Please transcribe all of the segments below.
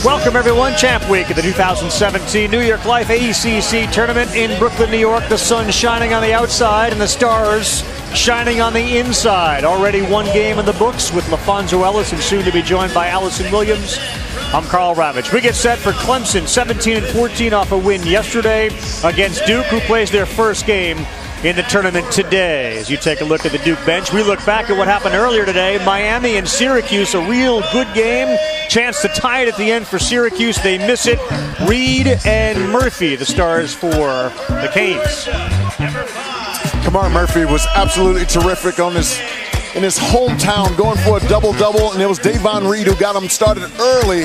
Welcome, everyone. Champ Week of the 2017 New York Life ACC Tournament in Brooklyn, New York. The sun shining on the outside and the stars shining on the inside. Already one game in the books with LaFonso Ellis and soon to be joined by Allison Williams. I'm Carl Ravitch. We get set for Clemson, 17-14 off a win yesterday against Duke, who plays their first game in the tournament today. As you take a look at the Duke bench, we look back at what happened earlier today. Miami and Syracuse, a real good game. Chance to tie it at the end for Syracuse. They miss it. Reed and Murphy, the stars for the Canes. Kamar Murphy was absolutely terrific in his hometown, going for a double-double, and it was Davon Reed who got him started early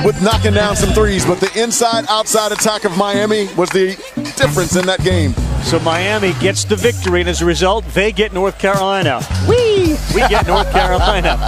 with knocking down some threes. But the inside-outside attack of Miami was the difference in that game. So Miami gets the victory, and as a result, they get North Carolina. We get North Carolina.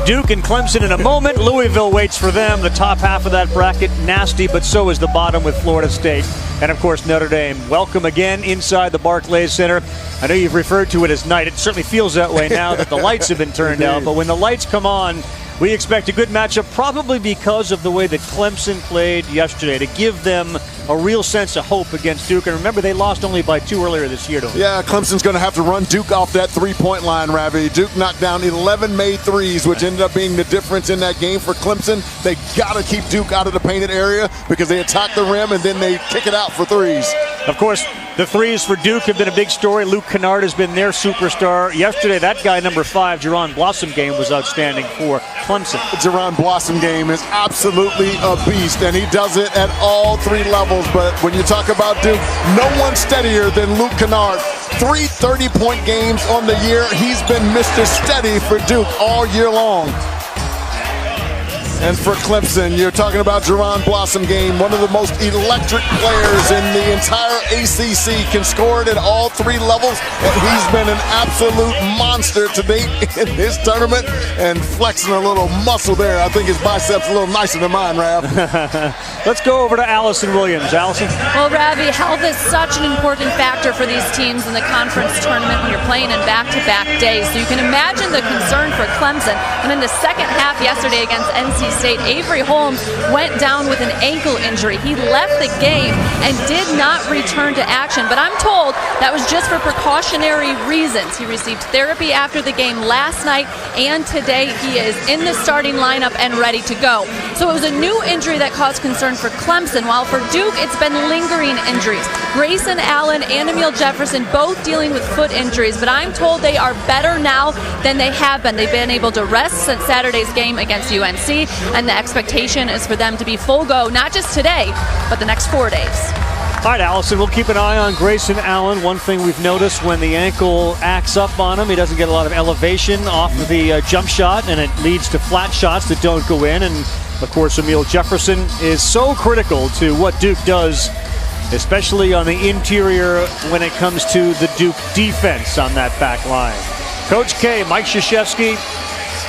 Duke and Clemson in a moment. Louisville waits for them. The top half of that bracket, nasty, but so is the bottom with Florida State. And, of course, Notre Dame. Welcome again inside the Barclays Center. I know you've referred to it as night. It certainly feels that way now that the lights have been turned out. But when the lights come on, we expect a good matchup, probably because of the way that Clemson played yesterday, to give them a real sense of hope against Duke. And remember, they lost only by 2 earlier this year, don't they? Yeah, Clemson's going to have to run Duke off that three-point line, Ravi. Duke knocked down 11 made threes, which ended up being the difference in that game for Clemson. They got to keep Duke out of the painted area because they attack the rim and then they kick it out for threes. Of course, the threes for Duke have been a big story. Luke Kennard has been their superstar. Yesterday, that guy, number 5, Jaron Blossom game, was outstanding for Clemson. Jaron Blossom game is absolutely a beast, and he does it at all 3 levels. But when you talk about Duke, no one steadier than Luke Kennard. 3 30-point games on the year. He's been Mr. Steady for Duke all year long. And for Clemson, you're talking about Jaron Blossom game, one of the most electric players in the entire ACC, can score it at all 3 levels, and he's been an absolute monster to date in this tournament, and flexing a little muscle there. I think his biceps a little nicer than mine, Rav. Let's go over to Allison Williams. Allison? Well, Ravi, health is such an important factor for these teams in the conference tournament when you're playing in back-to-back days. So you can imagine the concern for Clemson. And in the second half yesterday against NC State, Avery Holmes went down with an ankle injury. He left the game and did not return to action, but I'm told that was just for precautionary reasons. He received therapy after the game last night, and today he is in the starting lineup and ready to go. So it was a new injury that caused concern for Clemson, while for Duke it's been lingering injuries. Grayson Allen and Emil Jefferson both dealing with foot injuries, but I'm told they are better now than they have been. They've been able to rest since Saturday's game against UNC, and the expectation is for them to be full go, not just today, but the next 4 days. All right, Allison, we'll keep an eye on Grayson Allen. One thing we've noticed, when the ankle acts up on him, he doesn't get a lot of elevation off of the jump shot, and it leads to flat shots that don't go in. And, of course, Emil Jefferson is so critical to what Duke does, especially on the interior when it comes to the Duke defense on that back line. Coach K, Mike Krzyzewski,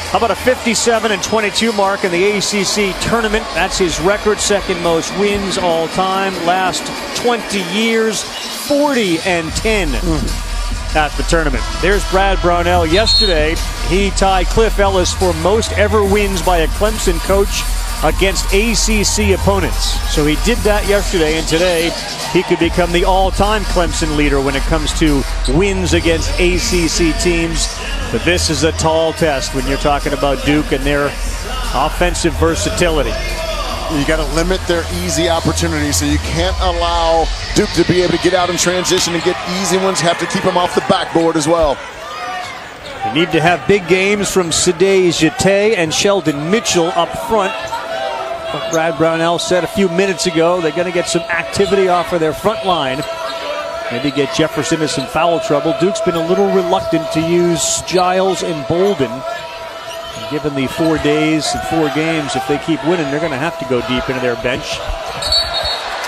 how about a 57-22 mark in the ACC tournament? That's his record, second most wins all time. Last 20 years, 40-10 at the tournament. There's Brad Brownell. Yesterday, he tied Cliff Ellis for most ever wins by a Clemson coach against ACC opponents. So he did that yesterday, and today he could become the all-time Clemson leader when it comes to wins against ACC teams. But this is a tall test when you're talking about Duke and their offensive versatility. You got to limit their easy opportunities, so you can't allow Duke to be able to get out in transition and get easy ones. You have to keep them off the backboard as well. You need to have big games from Sidney Jete and Sheldon Mitchell up front. What Brad Brownell said a few minutes ago, they're going to get some activity off of their front line. Maybe get Jefferson into some foul trouble. Duke's been a little reluctant to use Giles and Bolden. And given the 4 days and 4 games, if they keep winning, they're going to have to go deep into their bench.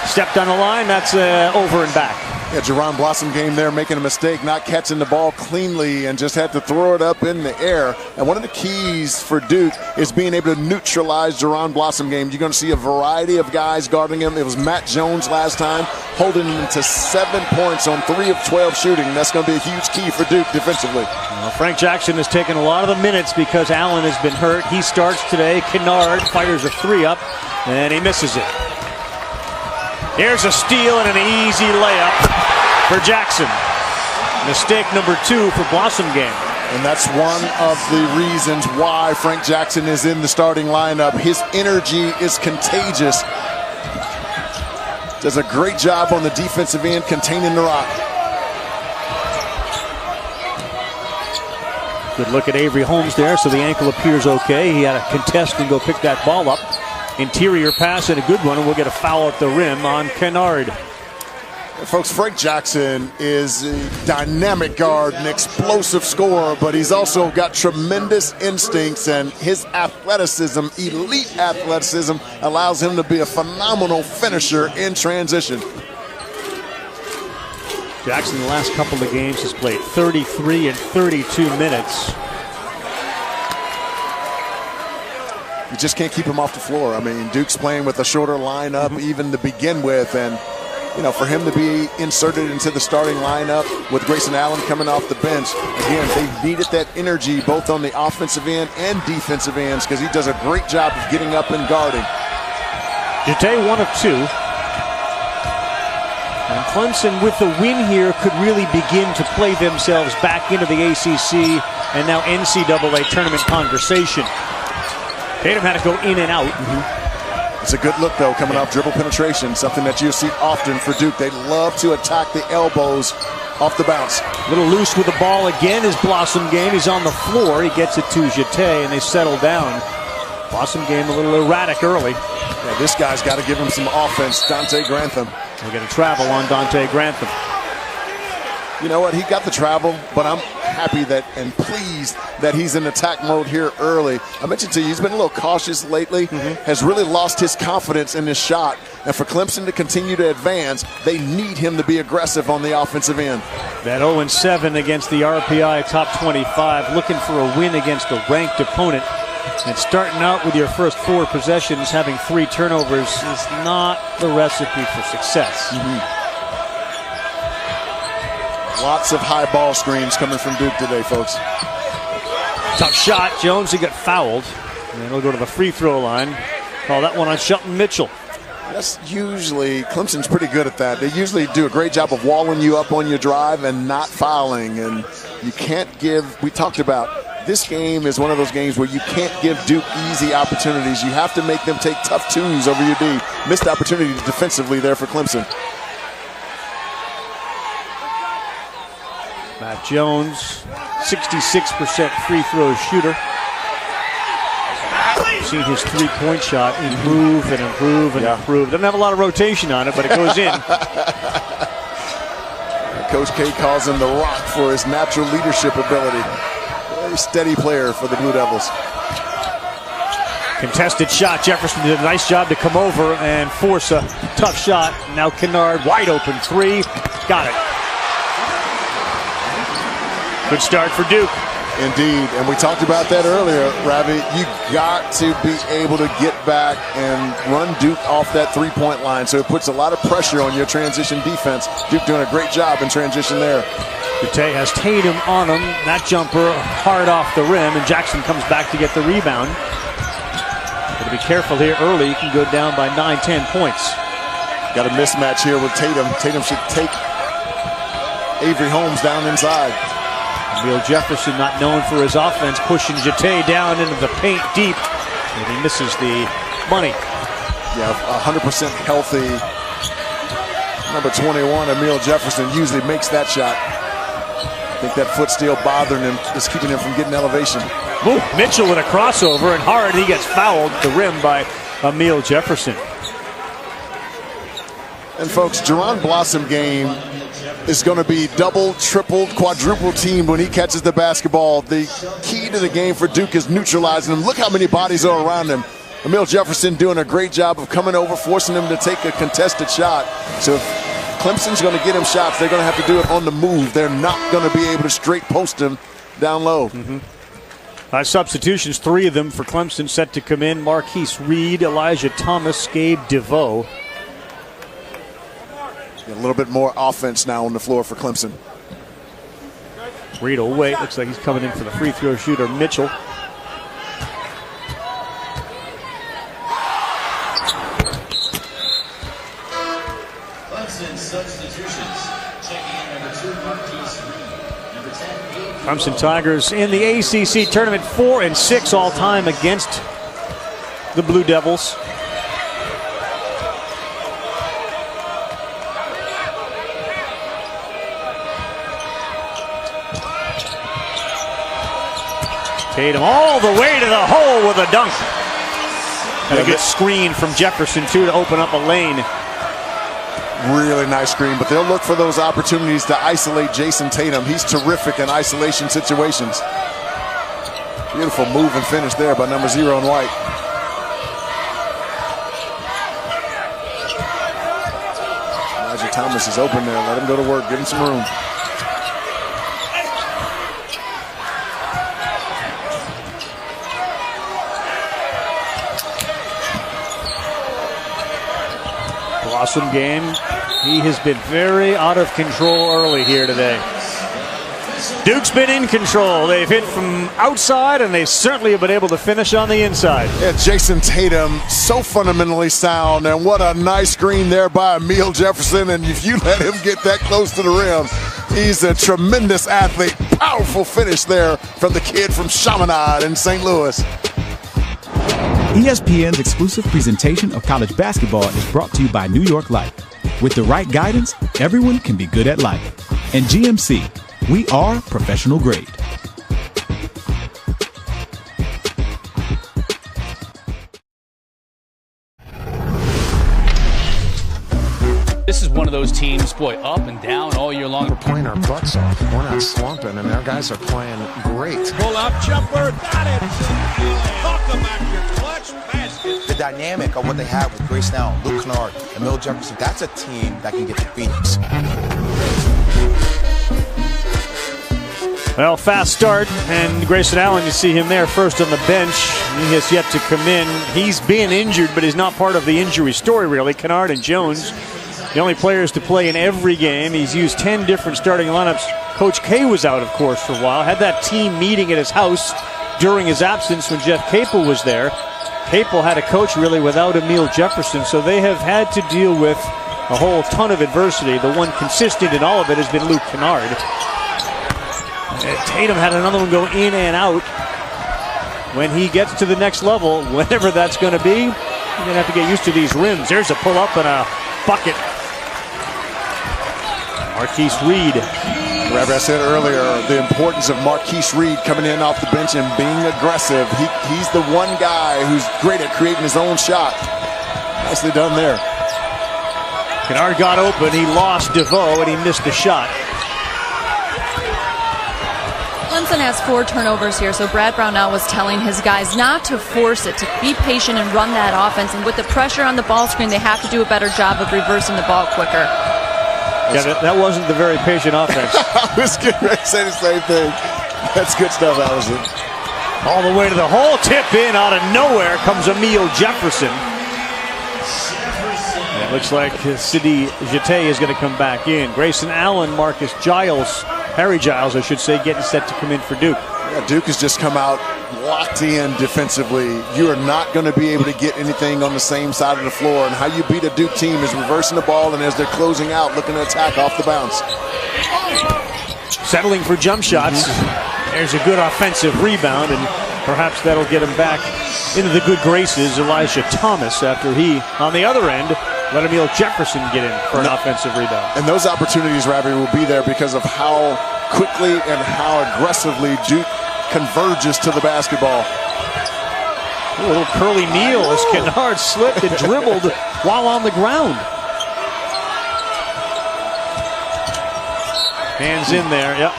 Stepped on the line, that's over and back. Yeah, Jerron Blossom game there, making a mistake, not catching the ball cleanly, and just had to throw it up in the air. And one of the keys for Duke is being able to neutralize Jerron Blossom game. You're going to see a variety of guys guarding him. It was Matt Jones last time, holding him to 7 points on 3 of 12 shooting. That's going to be a huge key for Duke defensively. Well, Frank Jackson has taken a lot of the minutes because Allen has been hurt. He starts today. Kennard fires a 3 up, and he misses it. Here's a steal and an easy layup for Jackson. Mistake number 2 for Blossom game. And that's one of the reasons why Frank Jackson is in the starting lineup. His energy is contagious. Does a great job on the defensive end containing the rock. Good look at Avery Holmes there, so the ankle appears okay. He had a contest and go pick that ball up. Interior pass and a good one, and we'll get a foul at the rim on Kennard. Folks, Frank Jackson is a dynamic guard, an explosive scorer, but he's also got tremendous instincts, and his athleticism, elite athleticism, allows him to be a phenomenal finisher in transition. Jackson, the last couple of games, has played 33 and 32 minutes. You just can't keep him off the floor. I mean, Duke's playing with a shorter lineup even to begin with, and you know, for him to be inserted into the starting lineup with Grayson Allen coming off the bench, again, they needed that energy both on the offensive end and defensive ends because he does a great job of getting up and guarding. Jete 1 of 2. And Clemson, with the win here, could really begin to play themselves back into the ACC and now NCAA tournament conversation. Tatum had to go in and out. It's a good look, though, coming off dribble penetration, something that you see often for Duke. They love to attack the elbows off the bounce. A little loose with the ball again is Blossom game. He's on the floor. He gets it to Jete, and they settle down. Blossom game a little erratic early. Yeah, this guy's got to give him some offense, Dante Grantham. We're going to travel on Dante Grantham. You know what? He got the travel, but I'm happy that and pleased that he's in attack mode here early. I mentioned to you, he's been a little cautious lately, has really lost his confidence in his shot. And for Clemson to continue to advance, they need him to be aggressive on the offensive end. That 0-7 against the RPI top 25, looking for a win against a ranked opponent. And starting out with your first 4 possessions, having 3 turnovers is not the recipe for success. Lots of high ball screens coming from Duke today, folks. Tough shot. Jones, he got fouled. And he'll go to the free throw line. Call that one on Shelton Mitchell. That's usually, Clemson's pretty good at that. They usually do a great job of walling you up on your drive and not fouling. And you can't give, we talked about, this game is one of those games where you can't give Duke easy opportunities. You have to make them take tough twos over your D. Missed opportunity defensively there for Clemson. Matt Jones, 66% free throw shooter. Seen his 3-point shot improve and improve and improve. Doesn't have a lot of rotation on it, but it goes in. Coach K calls him the Rock for his natural leadership ability. Very steady player for the Blue Devils. Contested shot. Jefferson did a nice job to come over and force a tough shot. Now Kennard, wide open 3. Got it. Good start for Duke. Indeed, and we talked about that earlier, Ravi. You got to be able to get back and run Duke off that 3-point line, so it puts a lot of pressure on your transition defense. Duke doing a great job in transition there. Jete has Tatum on him. That jumper hard off the rim, and Jackson comes back to get the rebound. Got to be careful here early. You can go down by 9-10 points. Got a mismatch here with Tatum. Tatum should take Avery Holmes down inside. Emil Jefferson, not known for his offense, pushing Jete down into the paint deep, and he misses the money. Yeah, 100% healthy. Number 21, Emil Jefferson, usually makes that shot. I think that foot still bothering him, is keeping him from getting elevation. Ooh, Mitchell with a crossover, and hard, he gets fouled at the rim by Emil Jefferson. And folks, Jerron Blossom game is going to be double, triple, quadruple teamed when he catches the basketball. The key to the game for Duke is neutralizing him. Look how many bodies are around him. Emil Jefferson doing a great job of coming over, forcing him to take a contested shot. So if Clemson's going to get him shots, they're going to have to do it on the move. They're not going to be able to straight post him down low. By substitutions, 3 of them for Clemson set to come in. Marquise Reed, Elijah Thomas, Gabe DeVoe. A little bit more offense now on the floor for Clemson. Reed will wait. Looks like he's coming in for the free throw shooter, Mitchell. Clemson substitutions. Checking in number 2, Marquise Reed. Number 10, Gabe Clemson Tigers in the ACC tournament 4-6 all time against the Blue Devils. Tatum all the way to the hole with a dunk. And a good screen from Jefferson, too, to open up a lane. Really nice screen, but they'll look for those opportunities to isolate Jason Tatum. He's terrific in isolation situations. Beautiful move and finish there by number 0 in white. Elijah Thomas is open there. Let him go to work. Give him some room. Awesome game. He has been very out of control early here today. Duke's been in control. They've hit from outside, and they certainly have been able to finish on the inside. Yeah, Jason Tatum, so fundamentally sound, and what a nice screen there by Emil Jefferson. And if you let him get that close to the rim, he's a tremendous athlete. Powerful finish there from the kid from Chaminade in St. Louis. ESPN's exclusive presentation of college basketball is brought to you by New York Life. With the right guidance, everyone can be good at life. And GMC, we are professional grade. This is one of those teams, boy, up and down all year long. We're playing our butts off. We're not slumping, and our guys are playing great. Pull up jumper, got it. Talk about your clutch basket. The dynamic of what they have with Grayson Allen, Luke Kennard, Emil Jefferson, that's a team that can get to Phoenix. Well, fast start, and Grayson Allen, you see him there first on the bench. He has yet to come in. He's been injured, but he's not part of the injury story, really. Kennard and Jones, the only players to play in every game. He's used 10 different starting lineups. Coach K was out, of course, for a while. Had that team meeting at his house during his absence when Jeff Capel was there. Capel had a coach really without Emil Jefferson, so they have had to deal with a whole ton of adversity. The one consistent in all of it has been Luke Kennard. Tatum had another one go in and out. When he gets to the next level, whenever that's going to be, you're going to have to get used to these rims. There's a pull-up and a bucket. Marquise Reed. Whatever I said earlier, the importance of Marquise Reed coming in off the bench and being aggressive. He's the one guy who's great at creating his own shot. Nicely done there. Kennard got open. He lost DeVoe, and he missed the shot. Clemson has 4 turnovers here, so Brad Brownell was telling his guys not to force it, to be patient and run that offense. And with the pressure on the ball screen, they have to do a better job of reversing the ball quicker. Yeah, that wasn't the very patient offense. I was getting ready to say the same thing. That's good stuff, Allison. All the way to the hole, tip in out of nowhere comes Emil Jefferson. And it looks like Sidi Jete is going to come back in. Grayson Allen, Marcus Giles, Harry Giles, I should say, getting set to come in for Duke. Yeah, Duke has just come out locked in defensively. You are not going to be able to get anything on the same side of the floor. And how you beat a Duke team is reversing the ball, and as they're closing out, looking to attack off the bounce. Settling for jump shots. There's a good offensive rebound, and perhaps that'll get him back into the good graces. Elijah Thomas, after he, on the other end, let Emil Jefferson get in for an offensive rebound. And those opportunities, Ravi, will be there because of how quickly and how aggressively Duke converges to the basketball. Ooh, a little curly kneel as Kennard slipped and dribbled while on the ground. Hands in there, yep.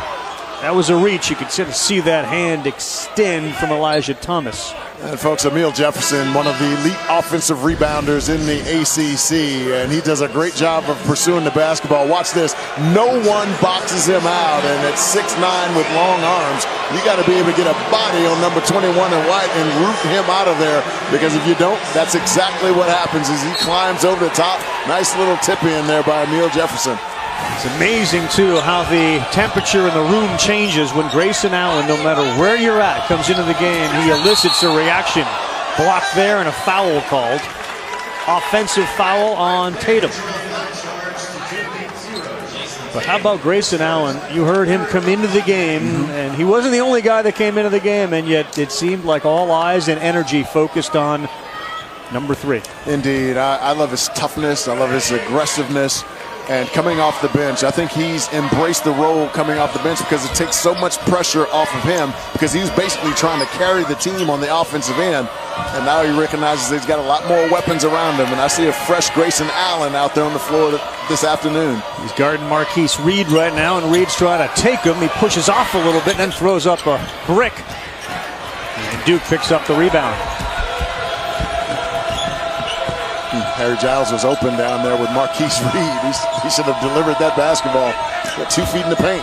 That was a reach. You could see that hand extend from Elijah Thomas. And folks, Emil Jefferson, one of the elite offensive rebounders in the ACC, and he does a great job of pursuing the basketball. Watch this. No one boxes him out, and at 6'9" with long arms, you got to be able to get a body on number 21 in white and root him out of there, because if you don't, that's exactly what happens as he climbs over the top. Nice little tip in there by Emil Jefferson. It's amazing, too, how the temperature in the room changes when Grayson Allen, no matter where you're at, comes into the game. He elicits a reaction. Blocked there and a foul called. Offensive foul on Tatum. But how about Grayson Allen? You heard him come into the game, and he wasn't the only guy that came into the game, and yet it seemed like all eyes and energy focused on number 3. Indeed. I love his toughness. I love his aggressiveness. And coming off the bench, I think he's embraced the role coming off the bench because it takes so much pressure off of him, because he's basically trying to carry the team on the offensive end. And now he recognizes that he's got a lot more weapons around him. And I see a fresh Grayson Allen out there on the floor this afternoon. He's guarding Marquise Reed right now, and Reed's trying to take him. He pushes off a little bit and then throws up a brick. And Duke picks up the rebound. Harry Giles was open down there with Marquise Reed. He should have delivered that basketball. Got 2 feet in the paint.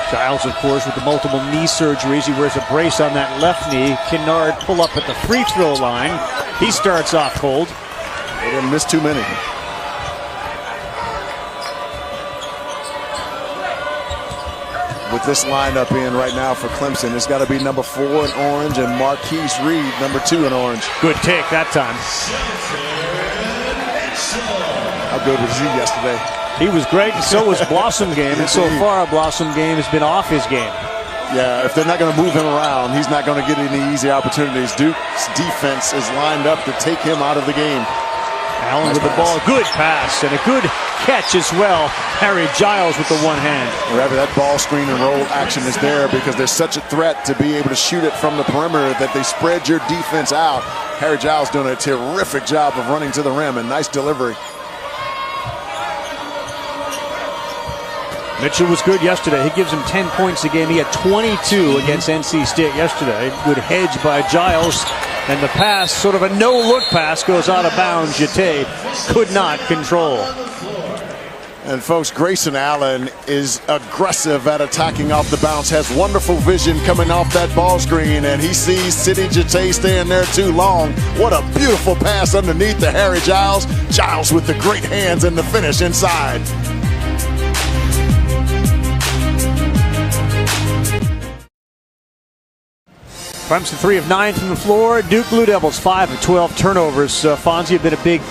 Giles, of course, with the multiple knee surgeries. He wears a brace on that left knee. Kennard pull up at the free throw line. He starts off cold. They didn't miss too many. With this lineup in right now for Clemson, it's got to be number 4 in orange and Marquise Reed, number 2 in orange. Good take that time. How good was he yesterday? He was great, and so was Blossom Game. And so far, Blossom Game has been off his game. Yeah, if they're not going to move him around, he's not going to get any easy opportunities. Duke's defense is lined up to take him out of the game. Allen with the ball. Good pass and a good catch as well. Harry Giles with the one hand. Wherever that ball screen and roll action is there, because there's such a threat to be able to shoot it from the perimeter that they spread your defense out. Harry Giles doing a terrific job of running to the rim, and nice delivery. Mitchell was good yesterday. He gives him 10 points a game. He had 22 against NC State yesterday. Good hedge by Giles. And the pass, sort of a no-look pass, goes out of bounds. Jete could not control. And folks, Grayson Allen is aggressive at attacking off the bounce, has wonderful vision coming off that ball screen, and he sees Sidney Jete staying there too long. What a beautiful pass underneath to Harry Giles. Giles with the great hands and the finish inside. Clemson 3 of 9 from the floor. Duke Blue Devils 5 of 12 turnovers. Fonzie have been a big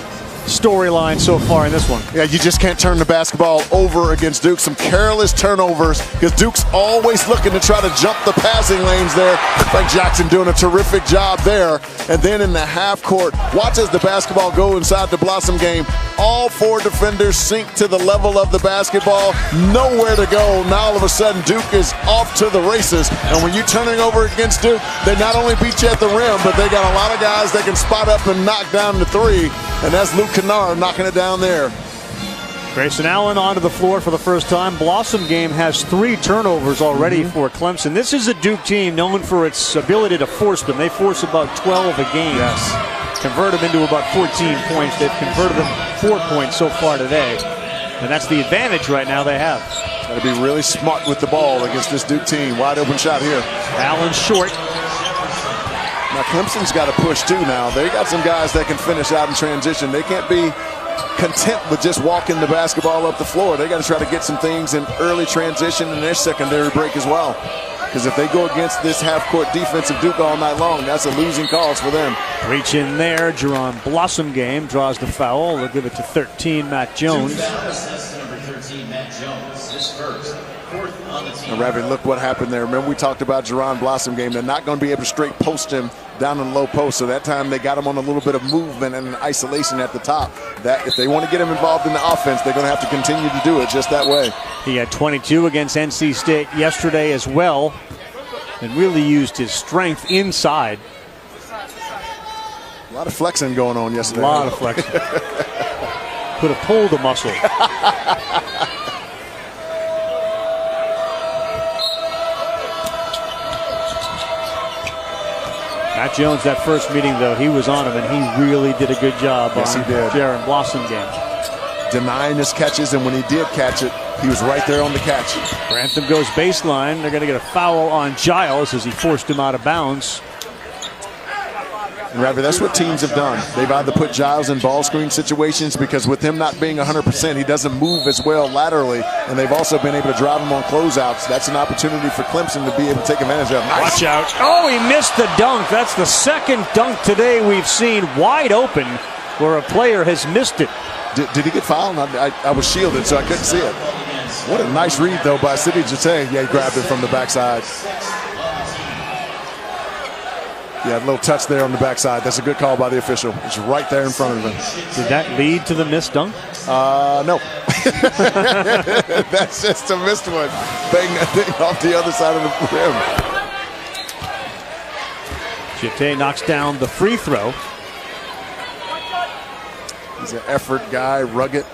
storyline so far in this one. Yeah, you just can't turn the basketball over against Duke. Some careless turnovers, because Duke's always looking to try to jump the passing lanes there. Frank Jackson doing a terrific job there. And then in the half court, watch as the basketball go inside the Blossom Game. All 4 defenders sink to the level of the basketball. Nowhere to go. Now all of a sudden Duke is off to the races. And when you're turning over against Duke, they not only beat you at the rim, but they got a lot of guys that can spot up and knock down the 3. And that's Luke Kennard knocking it down there. Grayson Allen onto the floor for the first time. Blossom Game has 3 turnovers already for Clemson. This is a Duke team known for its ability to force them. They force about 12 a game. Yes. Convert them into about 14 points. They've converted them 4 points so far today. And that's the advantage right now they have. Got to be really smart with the ball against this Duke team. Wide open shot here. Allen short. Now Clemson's got to push too now. They got some guys that can finish out in transition. They can't be content with just walking the basketball up the floor. They got to try to get some things in early transition in their secondary break as well. Because if they go against this half-court defense of Duke all night long, that's a losing cause for them. Reach in there. Jerron Blossom Game draws the foul. They'll give it to 13, Matt Jones. Number 13, Matt Jones. His first. Fourth on the team. And Ravi, look what happened there. Remember we talked about Jerron Blossom Game. They're not going to be able to straight post him down in the low post. So that time they got him on a little bit of movement and an isolation at the top. That if they want to get him involved in the offense, they're going to have to continue to do it just that way. He had 22 against NC State yesterday as well, and really used his strength inside. A lot of flexing going on yesterday. A lot of flexing. Could have pulled the muscle. Matt Jones, that first meeting, though, he was on him, and he really did a good job Yes, on he did. Jaron Blossomgame. Denying his catches, and when he did catch it, he was right there on the catch. Grantham goes baseline. They're going to get a foul on Giles as he forced him out of bounds. And Ravi, that's what teams have done. They've either put Giles in ball screen situations because with him not being 100%, he doesn't move as well laterally, and they've also been able to drive him on closeouts. That's an opportunity for Clemson to be able to take advantage of. Nice. Watch out. Oh, he missed the dunk. That's the second dunk today we've seen wide open where a player has missed it. Did he get fouled? I was shielded, so I couldn't see it. What a nice read, though, by Sidney Jete. Yeah, he grabbed it from the backside. Yeah, a little touch there on the backside. That's a good call by the official. It's right there in front of him. Did that lead to the missed dunk? No. That's just a missed one. Bang that thing off the other side of the rim. Jete knocks down the free throw. He's an effort guy, rugged.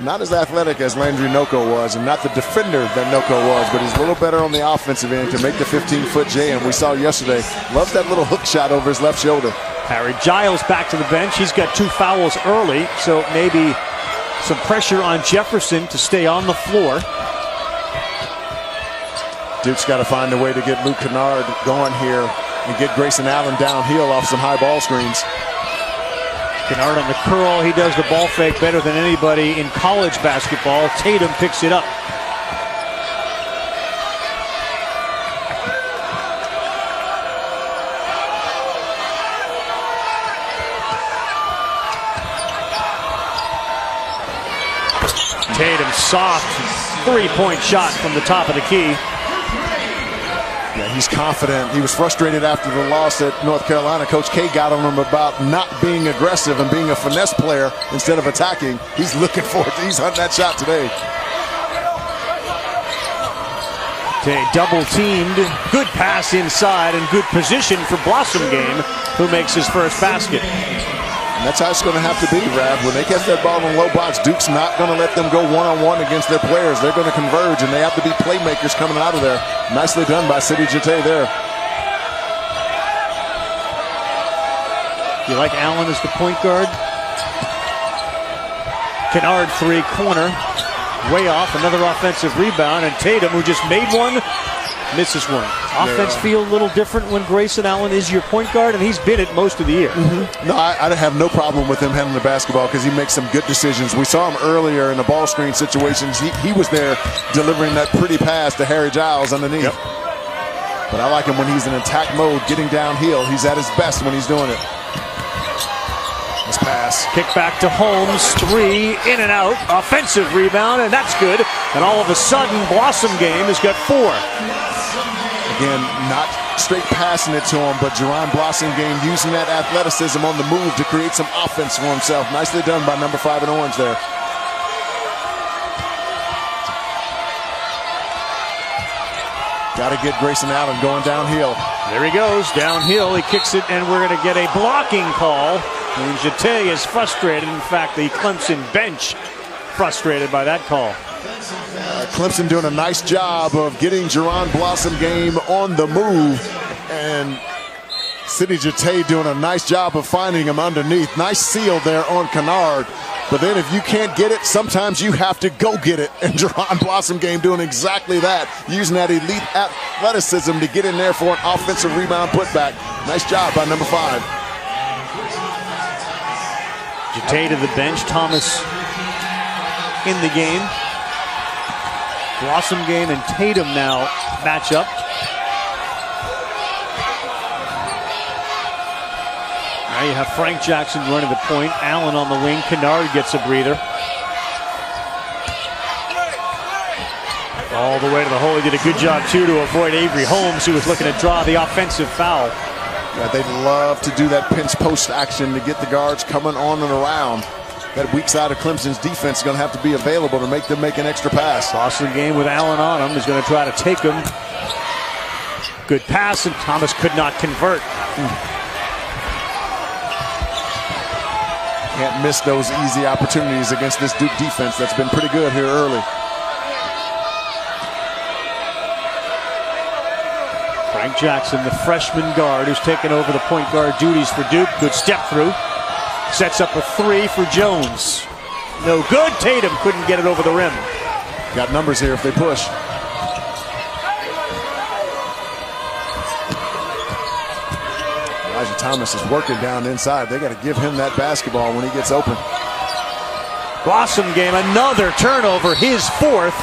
Not as athletic as Landry Noko was, and not the defender that Noko was, but he's a little better on the offensive end to make the 15-foot jam. We saw yesterday. Loves that little hook shot over his left shoulder. Harry Giles back to the bench. He's got 2 fouls early, so maybe some pressure on Jefferson to stay on the floor. Duke's got to find a way to get Luke Kennard going here and get Grayson Allen downhill off some high ball screens. Kennard on the curl. He does the ball fake better than anybody in college basketball. Tatum picks it up. Tatum soft 3-point shot from the top of the key. Yeah, he's confident. He was frustrated after the loss at North Carolina. Coach K got on him about not being aggressive and being a finesse player instead of attacking. He's looking for it. He's hunting that shot today. Tay double teamed. Good pass inside and good position for Blossomgame, who makes his first basket. And that's how it's going to have to be, Rav. When they catch that ball in low box, Duke's not going to let them go one-on-one against their players. They're going to converge, and they have to be playmakers coming out of there. Nicely done by Sidney Jete there. You like Allen as the point guard? Kennard 3 corner. Way off. Another offensive rebound, and Tatum, who just made one, misses one. Offense feel a little different when Grayson Allen is your point guard, and he's been it most of the year. No, I have no problem with him handling the basketball because he makes some good decisions. We saw him earlier in the ball screen situations. He was there delivering that pretty pass to Harry Giles underneath. Yep. But I like him when he's in attack mode, getting downhill. He's at his best when he's doing it. This pass. Kick back to Holmes, 3, in and out, offensive rebound, and that's good. And all of a sudden, Blossomgame has got 4. Again, not straight passing it to him, but Jaron Blossomgame using that athleticism on the move to create some offense for himself. Nicely done by number 5 in orange there. Got to get Grayson Allen going downhill. There he goes, downhill. He kicks it, and we're going to get a blocking call. And Jete is frustrated. In fact, the Clemson bench frustrated by that call. Clemson doing a nice job of getting Jaron Blossomgame on the move, and Sidney Jete doing a nice job of finding him underneath. Nice seal there on Kennard. But then if you can't get it, sometimes you have to go get it. And Jaron Blossomgame doing exactly that, using that elite athleticism to get in there for an offensive rebound putback. Nice job by number 5. Jete to the bench. Thomas in the game. Blossomgame and Tatum now match up. Now you have Frank Jackson running the point. Allen on the wing. Kennard gets a breather. All the way to the hole. He did a good job, too, to avoid Avery Holmes, who was looking to draw the offensive foul. Yeah, they love to do that pinch post action to get the guards coming on and around. That weak side of Clemson's defense is going to have to be available to make them make an extra pass. Blossomgame with Allen on him is going to try to take him. Good pass, and Thomas could not convert. Can't miss those easy opportunities against this Duke defense that's been pretty good here early. Frank Jackson, the freshman guard who's taken over the point guard duties for Duke. Good step through. Sets up a three for Jones. No good. Tatum couldn't get it over the rim. Got numbers here if they push. Elijah Thomas is working down inside. They got to give him that basketball when he gets open. Blossom game, another turnover, his fourth,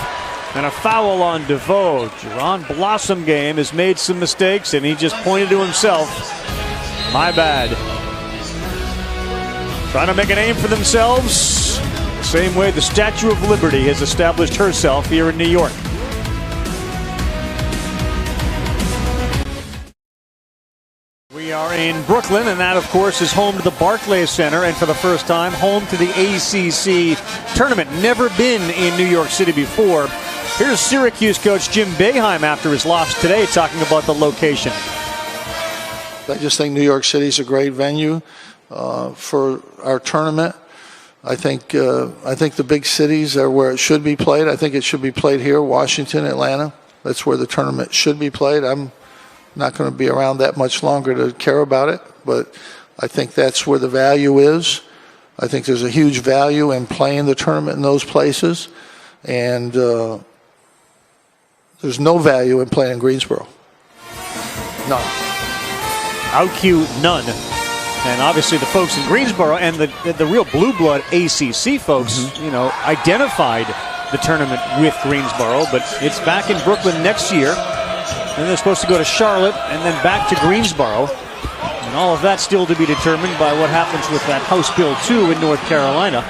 and a foul on DeVoe. Jerron Blossom game has made some mistakes, and he just pointed to himself. My bad. Trying to make a name for themselves, the same way the Statue of Liberty has established herself here in New York. We are in Brooklyn, and that, of course, is home to the Barclays Center, and for the first time, home to the ACC tournament. Never been in New York City before. Here's Syracuse coach Jim Boeheim after his loss today, talking about the location. I just think New York City is a great venue for our tournament. I think the big cities are where it should be played. I think it should be played here, Washington, Atlanta. That's where the tournament should be played. I'm not going to be around that much longer to care about it, but I think that's where the value is. I think there's a huge value in playing the tournament in those places, and there's no value in playing in Greensboro. None. OutQ, none. And obviously the folks in Greensboro and the real blue blood ACC folks, identified the tournament with Greensboro, but it's back in Brooklyn next year. And they're supposed to go to Charlotte and then back to Greensboro. And all of that still to be determined by what happens with that House Bill 2 in North Carolina.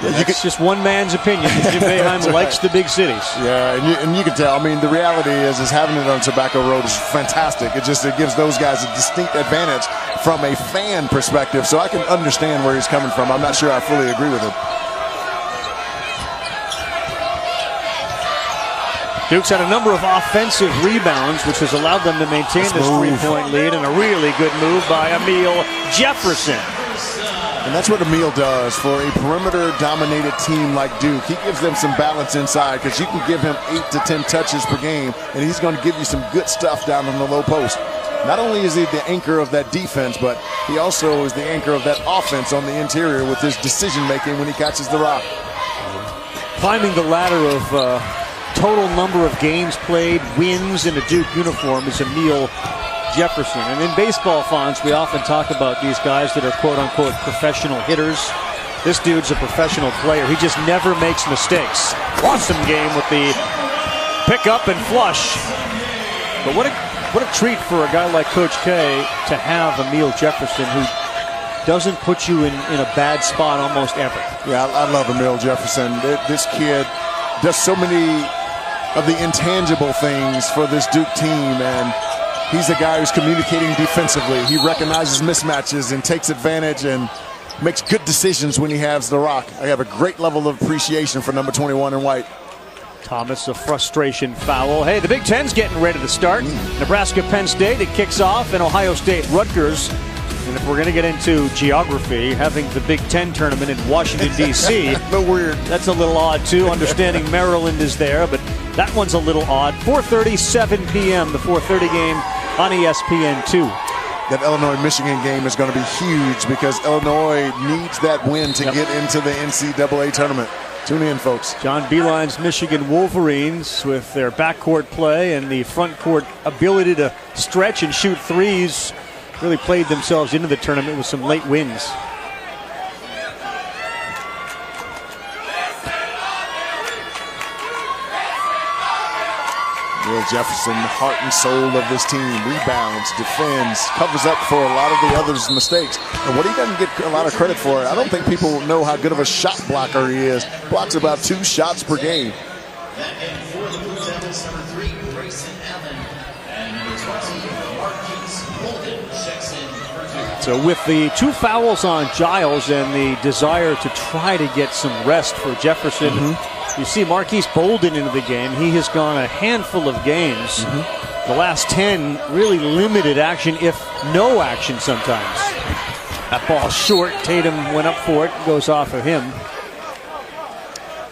That's just one man's opinion. Jim Boeheim likes the big cities. Yeah, and you can tell. I mean, the reality is having it on Tobacco Road is fantastic. It gives those guys a distinct advantage from a fan perspective. So I can understand where he's coming from. I'm not sure I fully agree with it. Duke's had a number of offensive rebounds, which has allowed them to maintain this three-point lead, and a really good move by Emile Jefferson. And that's what Emile does for a perimeter-dominated team like Duke. He gives them some balance inside because you can give him 8 to 10 touches per game, and he's going to give you some good stuff down on the low post. Not only is he the anchor of that defense, but he also is the anchor of that offense on the interior with his decision-making when he catches the rock. Climbing the ladder of total number of games played, wins in a Duke uniform is Emile Jefferson. And in baseball fonts, we often talk about these guys that are quote-unquote professional hitters. This dude's a professional player. He just never makes mistakes. Awesome game with the pick-up and flush. But what a treat for a guy like Coach K to have Emile Jefferson, who doesn't put you in a bad spot almost ever. Yeah, I love Emile Jefferson. This kid does so many of the intangible things for this Duke team, and he's a guy who's communicating defensively. He recognizes mismatches and takes advantage and makes good decisions when he has the rock. I have a great level of appreciation for number 21 in white. Thomas, a frustration foul. Hey, the Big Ten's getting ready to start. Nebraska, Penn State, it kicks off, and Ohio State, Rutgers. And if we're going to get into geography, having the Big Ten tournament in Washington, D.C., a little weird. That's a little odd, too. Understanding Maryland is there, but that one's a little odd. 4:30, 7 p.m., the 4:30 game on ESPN2. That Illinois-Michigan game is going to be huge because Illinois needs that win to get into the NCAA tournament. Tune in, folks. John Beilein's Michigan Wolverines, with their backcourt play and the front court ability to stretch and shoot threes, really played themselves into the tournament with some late wins. Will Jefferson, heart and soul of this team, rebounds, defends, covers up for a lot of the others' mistakes. And what he doesn't get a lot of credit for, I don't think people know how good of a shot blocker he is. Blocks about 2 shots per game. And for the Blue Devils, number 3, Grayson Allen. And number 20, Marquise Bolden checks in for Duke. So with the 2 fouls on Giles and the desire to try to get some rest for Jefferson, you see Marquise Bolden into the game. He has gone a handful of games. The last 10 really limited action, if no action sometimes. That ball short. Tatum went up for it, goes off of him.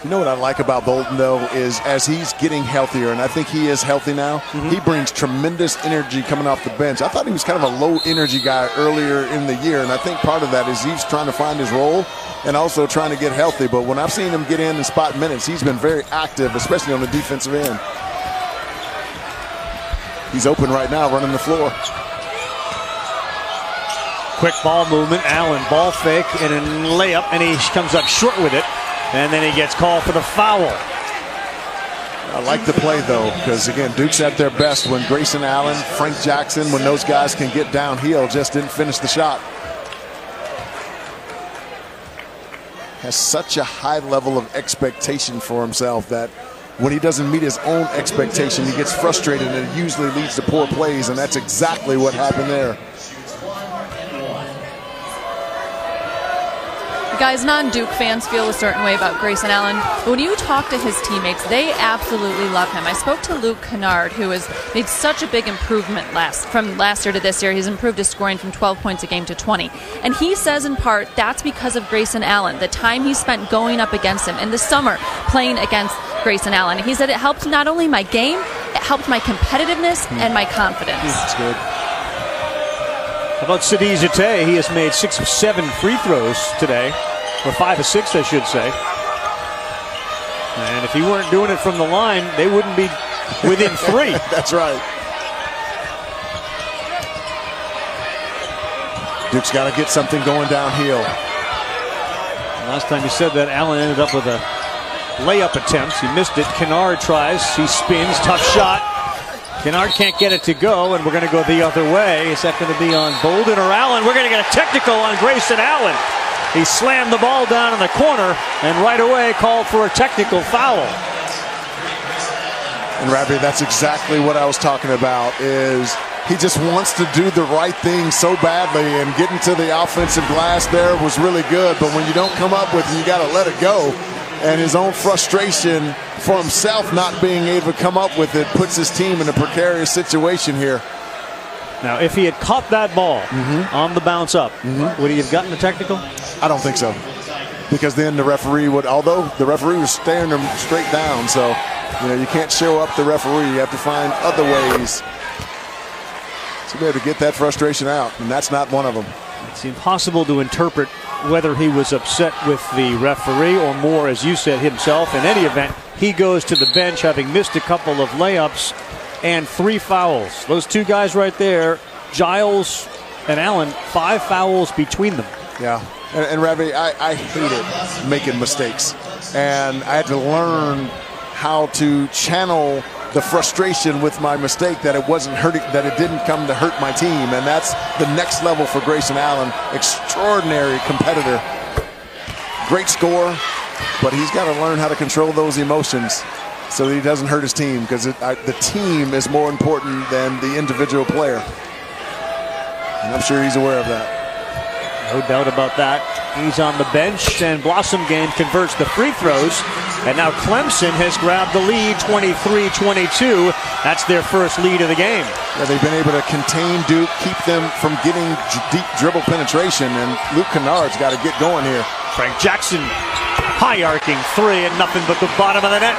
You know what I like about Bolden, though, is as he's getting healthier, and I think he is healthy now, he brings tremendous energy coming off the bench. I thought he was kind of a low-energy guy earlier in the year, and I think part of that is he's trying to find his role and also trying to get healthy. But when I've seen him get in and spot minutes, he's been very active, especially on the defensive end. He's open right now, running the floor. Quick ball movement. Allen ball fake and a layup, and he comes up short with it. And then he gets called for the foul. I like the play, though, because, again, Duke's at their best when Grayson Allen, Frank Jackson, when those guys can get downhill, just didn't finish the shot. Has such a high level of expectation for himself that when he doesn't meet his own expectation, he gets frustrated, and it usually leads to poor plays, and that's exactly what happened there. Guys, non-Duke fans feel a certain way about Grayson Allen, but when you talk to his teammates, they absolutely love him. I spoke to Luke Kennard, who has made such a big improvement from last year to this year. He's improved his scoring from 12 points a game to 20. And he says, in part, that's because of Grayson Allen, the time he spent going up against him in the summer playing against Grayson Allen. He said it helped not only my game, it helped my competitiveness and my confidence. That's good. How about Sadi Zate? He has made 6 of 7 free throws today, or 5 of 6, I should say. And if he weren't doing it from the line, they wouldn't be within 3. That's right. Duke's got to get something going downhill. Last time he said that, Allen ended up with a layup attempt. He missed it. Kennard tries. He spins. Tough shot. Kennard can't get it to go, and we're going to go the other way. Is that going to be on Bolden or Allen? We're going to get a technical on Grayson Allen. He slammed the ball down in the corner and right away called for a technical foul. And Rabbi, that's exactly what I was talking about, is he just wants to do the right thing so badly, and getting to the offensive glass there was really good, but when you don't come up with it, you got to let it go. And his own frustration for himself not being able to come up with it puts his team in a precarious situation here. Now, if he had caught that ball on the bounce up, would he have gotten the technical? I don't think so. Because then the referee would, although the referee was staring him straight down, so you can't show up the referee. You have to find other ways to be able to get that frustration out, and that's not one of them. It's impossible to interpret whether he was upset with the referee or more, as you said, himself. In any event, he goes to the bench having missed a couple of layups and 3 fouls. Those 2 guys right there, Giles and Allen, 5 fouls between them. Yeah, and Ravi, I hated making mistakes, and I had to learn how to channel the frustration with my mistake, that it wasn't hurting, that it didn't come to hurt my team, and that's the next level for Grayson Allen. Extraordinary competitor, great scorer, but he's got to learn how to control those emotions so that he doesn't hurt his team, because the team is more important than the individual player. And I'm sure he's aware of that. No doubt about that. He's on the bench, and Blossom Game converts the free throws. And now Clemson has grabbed the lead, 23-22. That's their first lead of the game. Yeah, they've been able to contain Duke, keep them from getting deep dribble penetration, and Luke Kennard's got to get going here. Frank Jackson, high arcing 3, and nothing but the bottom of the net.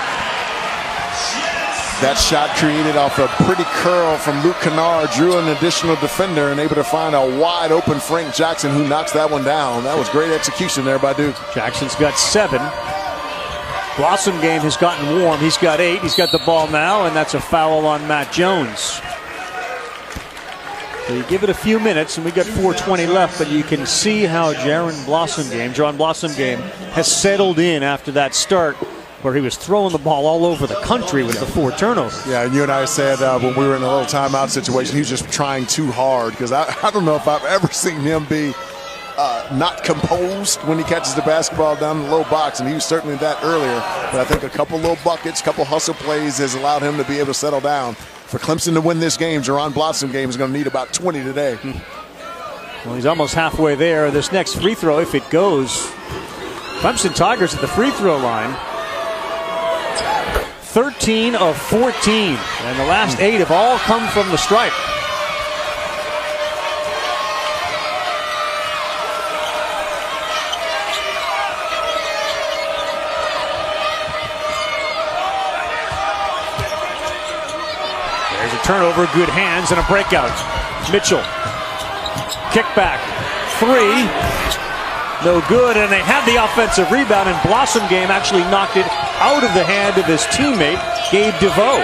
That shot created off a pretty curl from Luke Kennard, drew an additional defender, and able to find a wide open Frank Jackson, who knocks that one down. That was great execution there by Duke. Jackson's got 7. Blossom Game has gotten warm. He's got 8. He's got the ball now, and that's a foul on Matt Jones. So you give it a few minutes, and we got 4:20 left, but you can see how John Blossom Game has settled in after that start, where he was throwing the ball all over the country with the 4 turnovers. Yeah, and you and I said when we were in a little timeout situation, he was just trying too hard, because I don't know if I've ever seen him be not composed when he catches the basketball down in the low box, and he was certainly that earlier. But I think a couple little buckets, couple hustle plays has allowed him to be able to settle down. For Clemson to win this game, John Blossom Game is going to need about 20 today. Well, he's almost halfway there. This next free throw, if it goes, Clemson Tigers at the free throw line. 13 of 14, and the last 8 have all come from the stripe. turnover, good hands, and a breakout. Mitchell, kickback, 3, no good, and they had the offensive rebound, and Blossom Game actually knocked it out of the hand of his teammate, Gabe DeVoe.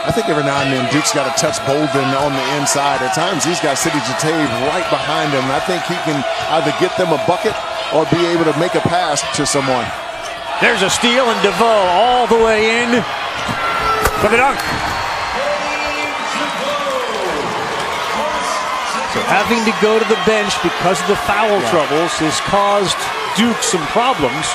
I think every now and then Duke's got to touch Bolden on the inside. At times he's got City Jatave right behind him. And I think he can either get them a bucket or be able to make a pass to someone. There's a steal, and DeVoe all the way in for the dunk. So having to go to the bench because of the foul troubles has caused Duke some problems.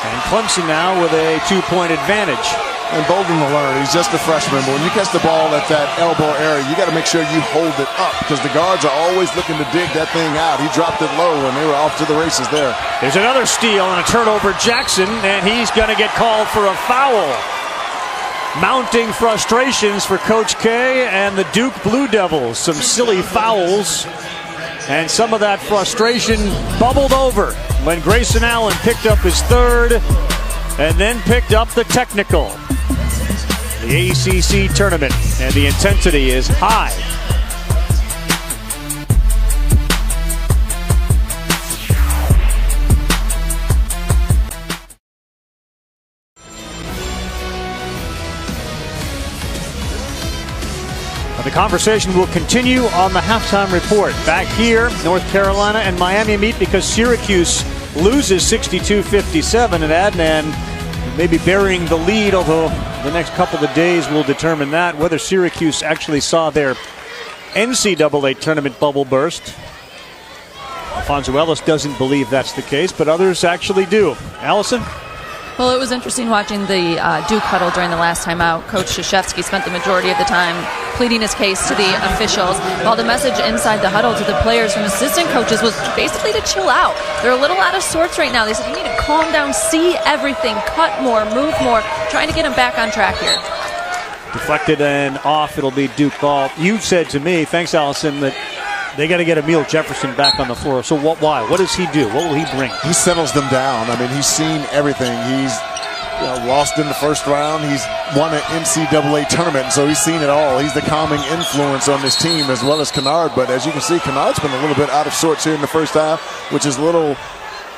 And Clemson now with a 2-point advantage. And Bolden will learn. He's just a freshman. But when you catch the ball at that elbow area, you got to make sure you hold it up because the guards are always looking to dig that thing out. He dropped it low and they were off to the races there. There's another steal and a turnover. Jackson, and he's going to get called for a foul. Mounting frustrations for Coach K and the Duke Blue Devils. Some silly fouls. And some of that frustration bubbled over when Grayson Allen picked up his 3rd and then picked up the technical. The ACC tournament, and the intensity is high. The conversation will continue on the halftime report. Back here, North Carolina and Miami meet because Syracuse loses 62-57, and Adnan may be burying the lead, although the next couple of days will determine that, whether Syracuse actually saw their NCAA tournament bubble burst. Alfonso Ellis doesn't believe that's the case, but others actually do. Allison? Well, it was interesting watching the Duke huddle during the last time out. Coach Krzyzewski spent the majority of the time pleading his case to the officials, while the message inside the huddle to the players from assistant coaches was basically to chill out. They're a little out of sorts right now. They said, you need to calm down, see everything, cut more, move more, trying to get them back on track here. Deflected and off, it'll be Duke ball. You said to me, thanks Allison, that they got to get Emil Jefferson back on the floor. So why? What does he do? What will he bring? He settles them down. I mean, he's seen everything. He's lost in the first round. He's won an NCAA tournament, so he's seen it all. He's the calming influence on this team as well as Kennard. But as you can see, Kennard's been a little bit out of sorts here in the first half, which is a little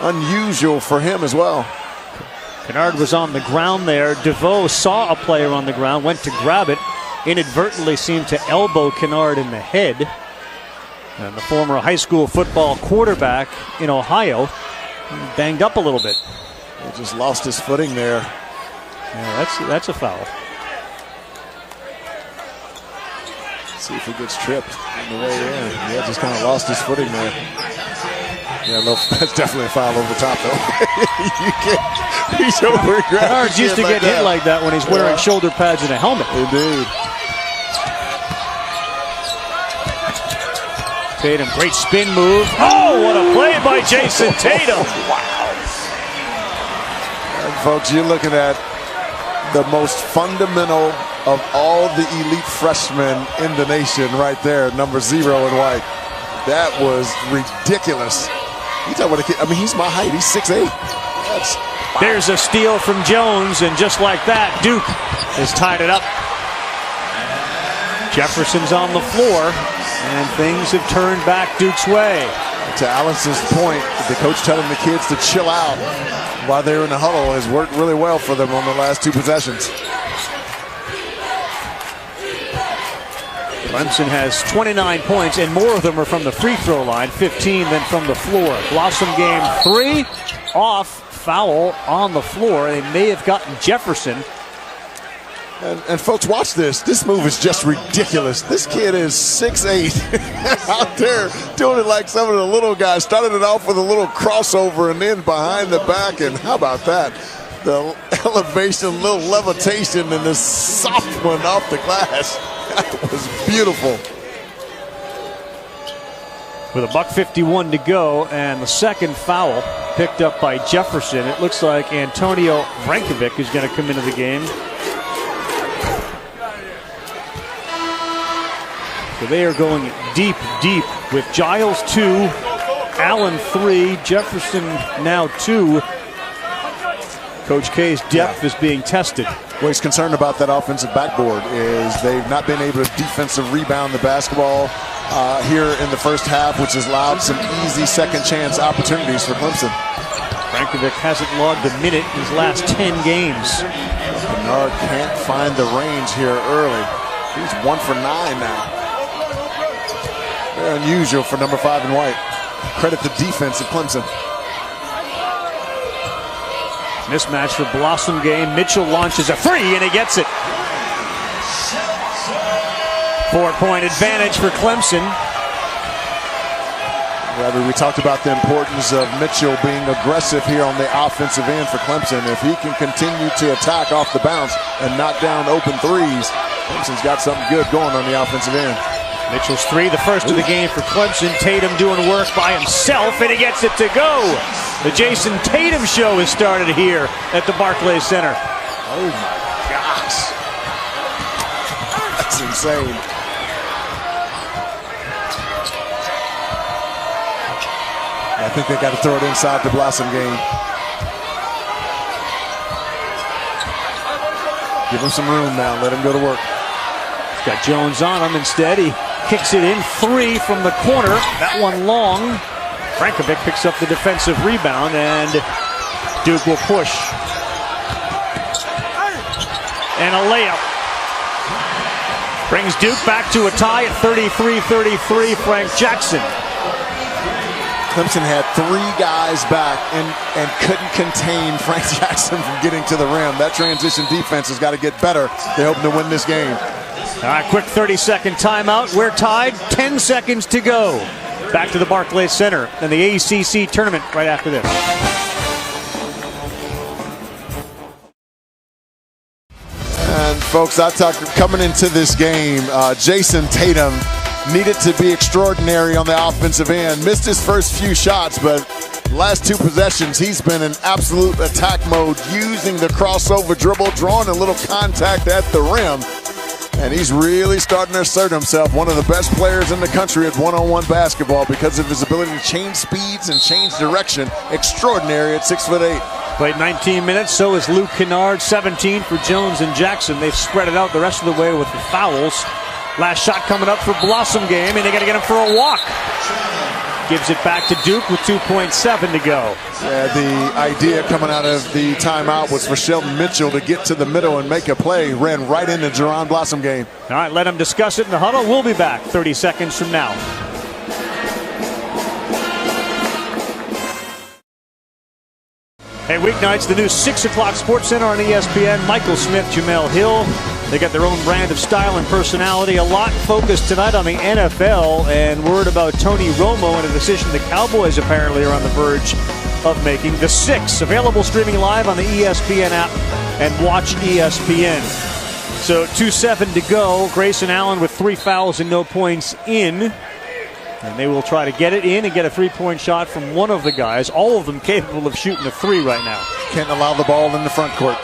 unusual for him as well. Kennard was on the ground there. DeVoe saw a player on the ground, went to grab it, inadvertently seemed to elbow Kennard in the head. And the former high school football quarterback in Ohio banged up a little bit. He just lost his footing there. Yeah, that's a foul. See if he gets tripped on the way in. Yeah, just kind of lost his footing there. Yeah, no, that's definitely a foul over top, though. You can't reach over and grab. Kennard's used to get hit like that when he's wearing shoulder pads and a helmet. Indeed. Tatum, great spin move. Oh, what a play by Jason Tatum. Wow. And folks, you're looking at the most fundamental of all the elite freshmen in the nation right there, number 0 in white. That was ridiculous. You talk about a kid, I mean, he's my height. He's 6'8". Wow. There's a steal from Jones, and just like that, Duke has tied it up. Jefferson's on the floor. And things have turned back Duke's way. To Allison's point, the coach telling the kids to chill out while they're in the huddle has worked really well for them on the last 2 possessions. Clemson has 29 points, and more of them are from the free throw line, 15 than from the floor. Blossom Game 3, off, foul on the floor. They may have gotten Jefferson. And folks, watch this. This move is just ridiculous. This kid is 6'8", out there doing it like some of the little guys. Started it off with a little crossover and then behind the back. And how about that? The elevation, little levitation, and this soft one off the glass. That was beautiful. With $1:51 to go, and the second foul picked up by Jefferson. It looks like Antonio Vrankovic is going to come into the game. So they are going deep, deep with Giles 2, Allen 3, Jefferson now 2. Coach K's depth is being tested. What he's concerned about that offensive backboard is they've not been able to defensive rebound the basketball here in the first half, which has allowed some easy second chance opportunities for Clemson. Frankovic hasn't logged a minute in his last 10 games. Bernard can't find the range here early. He's 1 for 9 now. Very unusual for number 5 in white. Credit the defense of Clemson. Mismatch for Blossom game. Mitchell launches a three and he gets it. 4-point advantage for Clemson. Rather, we talked about the importance of Mitchell being aggressive here on the offensive end for Clemson. If he can continue to attack off the bounce and knock down open threes, Clemson's got something good going on the offensive end. Mitchell's three, the first of the game for Clemson. Tatum doing work by himself, and he gets it to go. The Jason Tatum show has started here at the Barclays Center. Oh my gosh. That's insane. I think they got to throw it inside the Blossom game. Give him some room now. Let him go to work. He's got Jones on him instead. He kicks it in, three from the corner. That one long. Frankovic picks up the defensive rebound, and Duke will push. And a layup. Brings Duke back to a tie at 33-33. Frank Jackson. Clemson had 3 guys back and couldn't contain Frank Jackson from getting to the rim. That transition defense has got to get better. They're hoping to win this game. All right, quick 30-second timeout. We're tied. 10 seconds to go. Back to the Barclays Center and the ACC tournament right after this. And folks, I talked coming into this game, Jason Tatum needed to be extraordinary on the offensive end. Missed his first few shots, but last 2 possessions, he's been in absolute attack mode, using the crossover dribble, drawing a little contact at the rim. And he's really starting to assert himself. One of the best players in the country at one-on-one basketball because of his ability to change speeds and change direction. Extraordinary at 6'8". Played 19 minutes, so is Luke Kennard. 17 for Jones and Jackson. They've spread it out the rest of the way with the fouls. Last shot coming up for Blossom game, and they got to get him for a walk. Gives it back to Duke with 2.7 to go. Yeah, the idea coming out of the timeout was for Sheldon Mitchell to get to the middle and make a play. Ran right into Jerron Blossom game. All right, let him discuss it in the huddle. We'll be back 30 seconds from now. Hey, weeknights, the new 6 o'clock Sports Center on ESPN. Michael Smith, Jamel Hill. They got their own brand of style and personality. A lot focused tonight on the NFL, and word about Tony Romo and a decision the Cowboys apparently are on the verge of making. The 6, available streaming live on the ESPN app and watch ESPN. So 2:07 to go. Grayson Allen with 3 fouls and no points in. And they will try to get it in and get a 3-point shot from one of the guys. All of them capable of shooting a 3 right now. Can't allow the ball in the front court.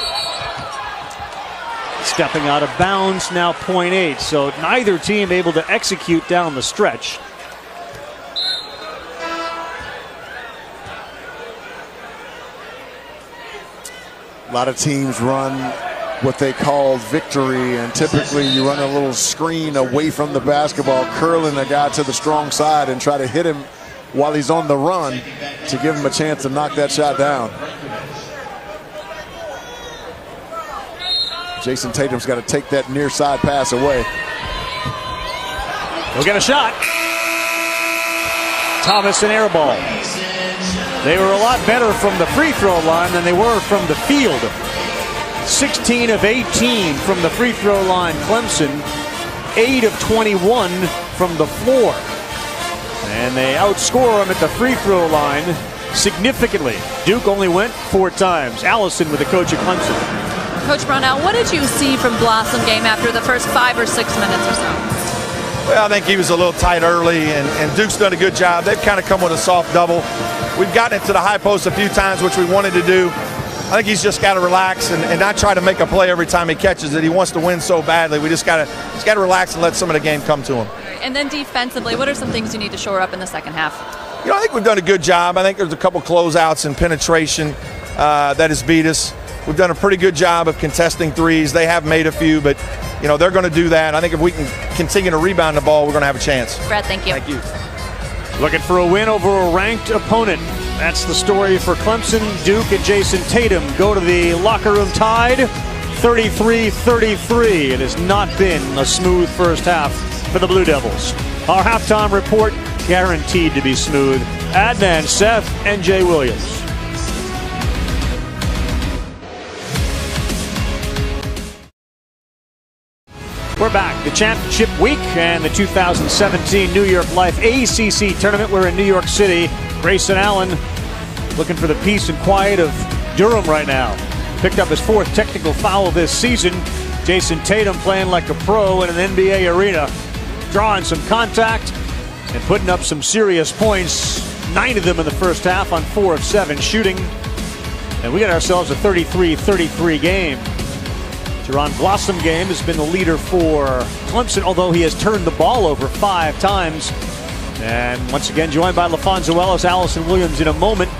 Stepping out of bounds, now 0.8. So neither team able to execute down the stretch. A lot of teams run what they call victory, and typically you run a little screen away from the basketball, curling a guy to the strong side and try to hit him while he's on the run to give him a chance to knock that shot down. Jason Tatum's got to take that near side pass away. He'll get a shot. Thomas an air ball. They were a lot better from the free throw line than they were from the field. 16 of 18 from the free throw line, Clemson. 8 of 21 from the floor. And they outscore them at the free throw line significantly. Duke only went 4 times. Allison with the coach of Clemson. Coach Brownell, what did you see from Blossom game after the first 5 or 6 minutes or so? Well, I think he was a little tight early, and Duke's done a good job. They've kind of come with a soft double. We've gotten into the high post a few times, which we wanted to do. I think he's just got to relax and not try to make a play every time he catches it. He wants to win so badly. He's got to relax and let some of the game come to him. And then defensively, what are some things you need to shore up in the second half? I think we've done a good job. I think there's a couple closeouts and penetration that has beat us. we've done a pretty good job of contesting threes. They have made a few, but you know, they're going to do that. I think if we can continue to rebound the ball, we're going to have a chance. Brad, thank you. Thank you. Looking for a win over a ranked opponent. That's the story for Clemson. Duke and Jason Tatum go to the locker room tied 33-33. It has not been a smooth first half for the Blue Devils. Our halftime report guaranteed to be smooth. Adnan, Seth, and Jay Williams. We're back. The championship week and the 2017 New York Life ACC tournament. We're in New York City. Grayson Allen looking for the peace and quiet of Durham right now. Picked up his 4th technical foul this season. Jason Tatum playing like a pro in an NBA arena. Drawing some contact and putting up some serious points. 9 of them in the first half on 4 of 7 shooting. And we got ourselves a 33-33 game. Jerron Blossom game has been the leader for Clemson, although he has turned the ball over 5 times. And once again, joined by LaFonso Ellis, Allison Williams in a moment.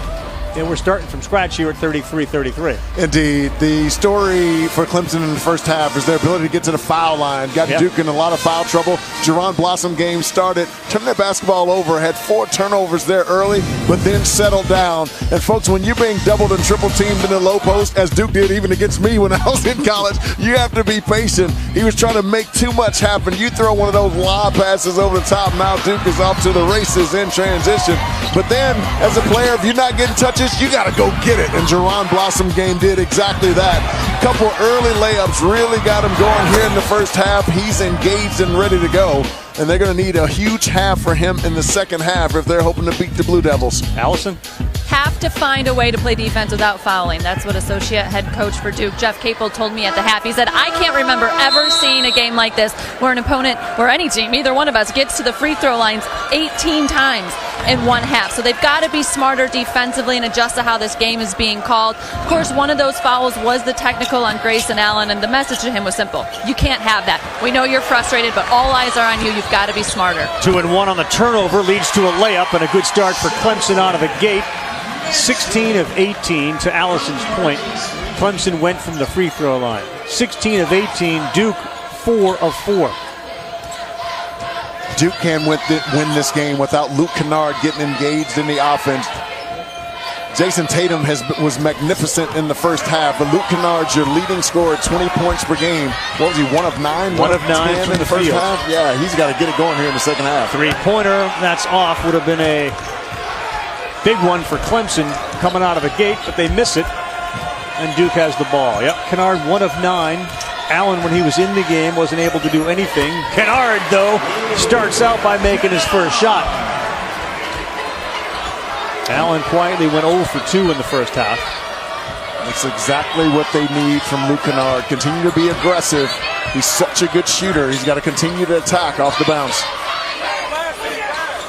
And we're starting from scratch here at 33-33. Indeed. The story for Clemson in the first half is their ability to get to the foul line. Got Duke in a lot of foul trouble. Jerron Blossom game started, turned that basketball over, had 4 turnovers there early, but then settled down. And folks, when you're being doubled and triple teamed in the low post, as Duke did even against me when I was in college, you have to be patient. He was trying to make too much happen. You throw one of those lob passes over the top, now Duke is off to the races in transition. But then, as a player, if you're not getting touches, you got to go get it. And Jerron Blossom game did exactly that. Couple early layups really got him going here in the first half. He's engaged and ready to go. And they're going to need a huge half for him in the second half if they're hoping to beat the Blue Devils. Allison? Have to find a way to play defense without fouling. That's what associate head coach for Duke, Jeff Capel, told me at the half. He said, I can't remember ever seeing a game like this where an opponent, or any team, either one of us, gets to the free throw lines 18 times in one half. So they've got to be smarter defensively and adjust to how this game is being called. Of course, one of those fouls was the technical on Grayson Allen, and the message to him was simple. You can't have that. We know you're frustrated, but all eyes are on you. You've got to be smarter. 2 and 1 on the turnover leads to a layup and a good start for Clemson out of the gate. 16 of 18 to Allison's point. Clemson went from the free throw line. 16 of 18, Duke 4 of 4. Duke can win this game without Luke Kennard getting engaged in the offense. Jason Tatum was magnificent in the first half, but Luke Kennard's your leading scorer at 20 points per game. What was he, 1 of 9? 1 of 9 in the first half? Yeah, he's got to get it going here in the second half. 3-pointer, that's off. Would have been a big one for Clemson coming out of the gate, but they miss it, and Duke has the ball. Yep, Kennard 1 of 9. Allen, when he was in the game, wasn't able to do anything. Kennard, though, starts out by making his first shot. Allen quietly went 0 for 2 in the first half. That's exactly what they need from Luke Kennard. Continue to be aggressive. He's such a good shooter. He's got to continue to attack off the bounce.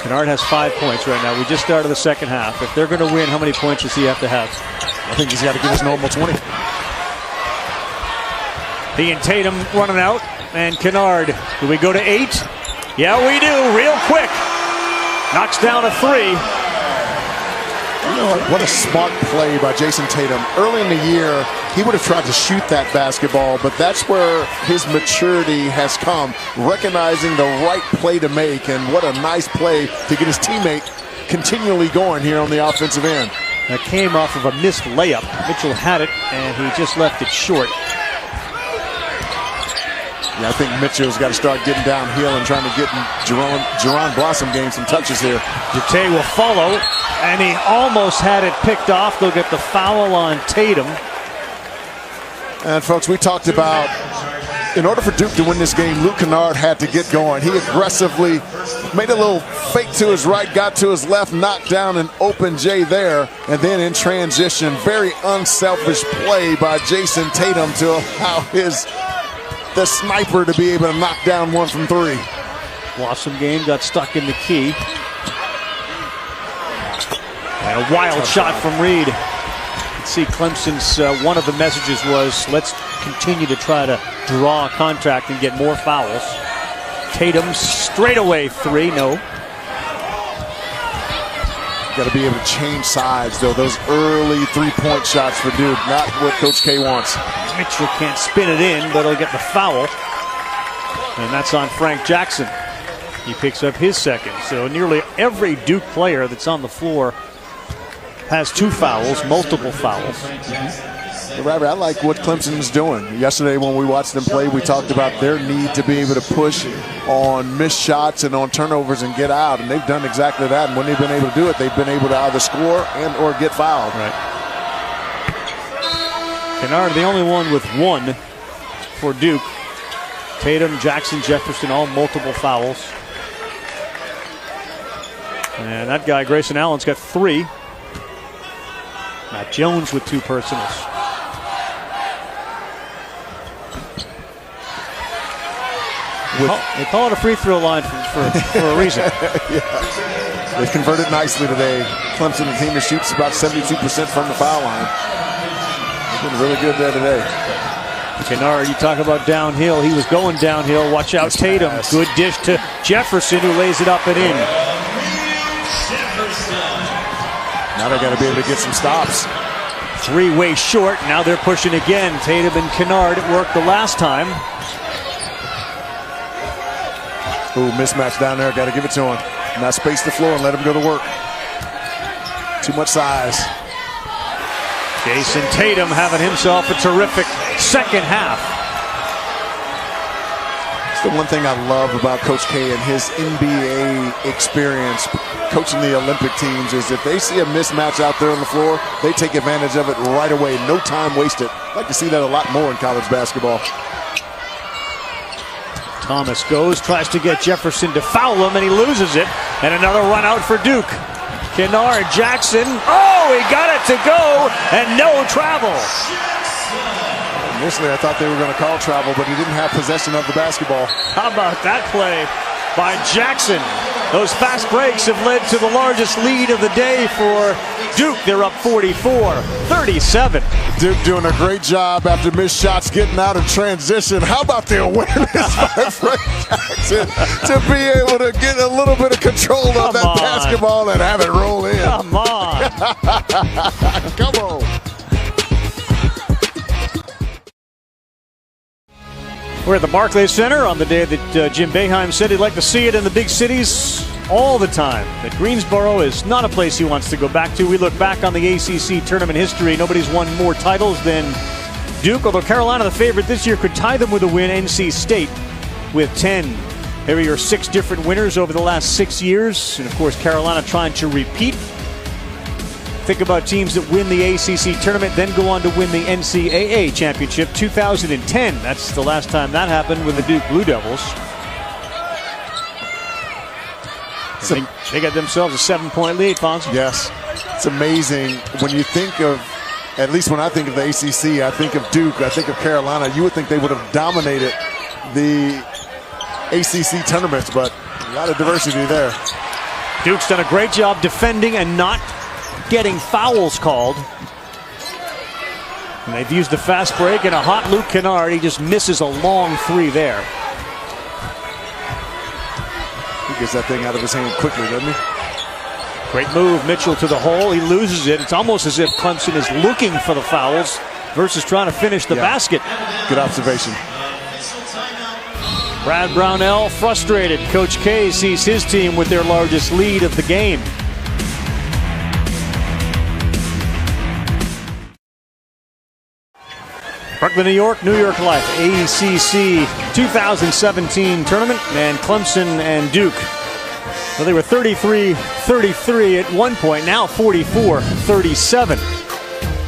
Kennard has 5 points right now. We just started the second half. If they're going to win, how many points does he have to have? I think he's got to get his normal 20. He and Tatum running out. And Kennard, do we go to 8? Yeah, we do. Real quick. Knocks down a 3. What a smart play by Jason Tatum. Early in the year, he would have tried to shoot that basketball, but that's where his maturity has come, recognizing the right play to make, and what a nice play to get his teammate continually going here on the offensive end. That came off of a missed layup. Mitchell had it, and he just left it short. Yeah, I think Mitchell's got to start getting downhill and trying to get Jerron Blossom gain some touches here. Jate will follow, and he almost had it picked off. They'll get the foul on Tatum. And folks, we talked about, in order for Duke to win this game, Luke Kennard had to get going. He aggressively made a little fake to his right, got to his left, knocked down an open J there, and then in transition, very unselfish play by Jason Tatum to allow the sniper to be able to knock down 1 from 3. Blossom game got stuck in the key. And a wild shot from Reed. Let's see, Clemson's one of the messages was, let's continue to try to draw contact and get more fouls. Tatum straightaway 3, no. Got to be able to change sides, though. Those early three-point shots for Duke, not what Coach K wants. Mitchell can't spin it in, but he'll get the foul. And that's on Frank Jackson. He picks up his second. So nearly every Duke player that's on the floor has 2 fouls, multiple fouls. Robert, I like what Clemson's doing. Yesterday when we watched them play, we talked about their need to be able to push on missed shots and on turnovers and get out, and they've done exactly that. And when they've been able to do it, they've been able to either score and or get fouled. Right. Kennard, the only one with 1 for Duke. Tatum, Jackson, Jefferson, all multiple fouls. And that guy, Grayson Allen's got 3. Matt Jones with 2 personals. They call it a free throw line for a reason. Yeah. They've converted nicely today. Clemson, the team that shoots about 72% from the foul line. They've been really good there today. Kennard, you talk about downhill. He was going downhill. Watch out, Tatum. Good dish to Jefferson, who lays it up and in. Now they got to be able to get some stops. 3-way short. Now they're pushing again. Tatum and Kennard worked the last time. Ooh, mismatch down there. Got to give it to him. Now space the floor and let him go to work. Too much size. Jason Tatum having himself a terrific second half. It's the one thing I love about Coach K and his NBA experience coaching the Olympic teams is if they see a mismatch out there on the floor, they take advantage of it right away. No time wasted. I'd like to see that a lot more in college basketball. Thomas goes, tries to get Jefferson to foul him, and he loses it. And another run out for Duke. Kennard, Jackson. Oh, he got it to go, and no travel. Initially, I thought they were going to call travel, but he didn't have possession of the basketball. How about that play by Jackson? Those fast breaks have led to the largest lead of the day for Duke. They're up 44-37. Duke doing a great job after missed shots, getting out of transition. How about the awareness by Frank Jackson to be able to get a little bit of control of that basketball and have it roll in? Come on. Come on. We're at the Barclays Center on the day that Jim Boeheim said he'd like to see it in the big cities all the time. That Greensboro is not a place he wants to go back to. We look back on the ACC tournament history. Nobody's won more titles than Duke, although Carolina, the favorite this year, could tie them with a win. NC State with 10. Here are your 6 different winners over the last 6 years. And, of course, Carolina trying to repeat. Think about teams that win the ACC tournament, then go on to win the NCAA championship. 2010, that's the last time that happened with the Duke Blue Devils. They got themselves a 7-point lead, Fonz. Yes, it's amazing when you think of, at least when I think of the ACC, I think of Duke, I think of Carolina. You would think they would have dominated the ACC tournaments, but a lot of diversity there. Duke's done a great job defending and not getting fouls called. And they've used the fast break and a hot Luke Kennard. He just misses a long 3 there. He gets that thing out of his hand quickly, doesn't he? Great move, Mitchell to the hole. He loses it. It's almost as if Clemson is looking for the fouls versus trying to finish the basket. Good observation. Brad Brownell frustrated. Coach K sees his team with their largest lead of the game. Brooklyn, New York Life, ACC 2017 tournament, and Clemson and Duke. Well, they were 33-33 at one point, now 44-37.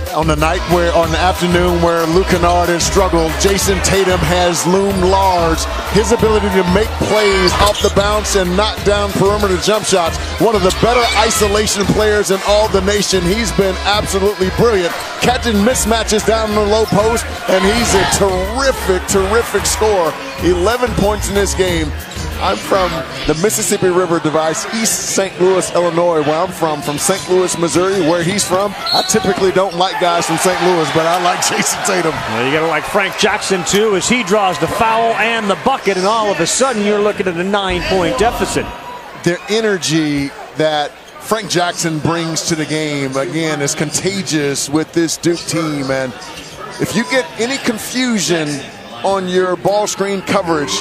On the afternoon where Luke Kennard has struggled, Jason Tatum has loomed large. His ability to make plays off the bounce and knock down perimeter jump shots. One of the better isolation players in all the nation. He's been absolutely brilliant, catching mismatches down in the low post, and he's a terrific scorer. 11 points in this game. I'm from the Mississippi River device, East St. Louis, Illinois, where I'm from St. Louis, Missouri, where he's from. I typically don't like guys from St. Louis, but I like Jason Tatum. Well, you got to like Frank Jackson, too, as he draws the foul and the bucket, and all of a sudden you're looking at a 9-point deficit. Their energy that Frank Jackson brings to the game, again, is contagious with this Duke team. And if you get any confusion on your ball screen coverage,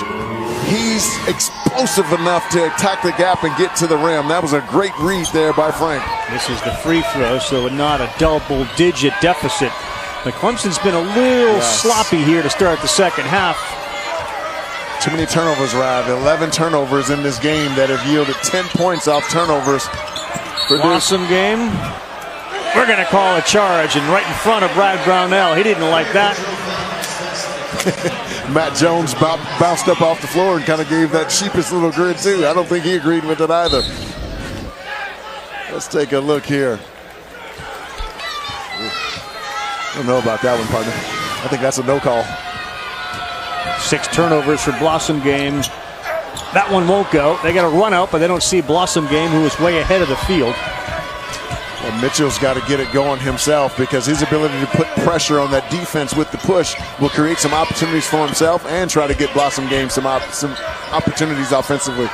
he's explosive enough to attack the gap and get to the rim. That was a great read there by Frank. This is the free throw, so not a double-digit deficit. But Clemson's been a little sloppy here to start the second half. Too many turnovers, Rav. 11 turnovers in this game that have yielded 10 points off turnovers. Awesome game. We're going to call a charge, and right in front of Brad Brownell. He didn't like that. Matt Jones bounced up off the floor and kind of gave that sheepish little grin, too. I don't think he agreed with it either. Let's take a look here. I don't know about that one, partner. I think that's a no call. 6 turnovers for Blossom Game. That one won't go. They got a run out, but they don't see Blossom Game, who is way ahead of the field. Well, Mitchell's got to get it going himself, because his ability to put pressure on that defense with the push will create some opportunities for himself and try to get Blossom Game some opportunities offensively.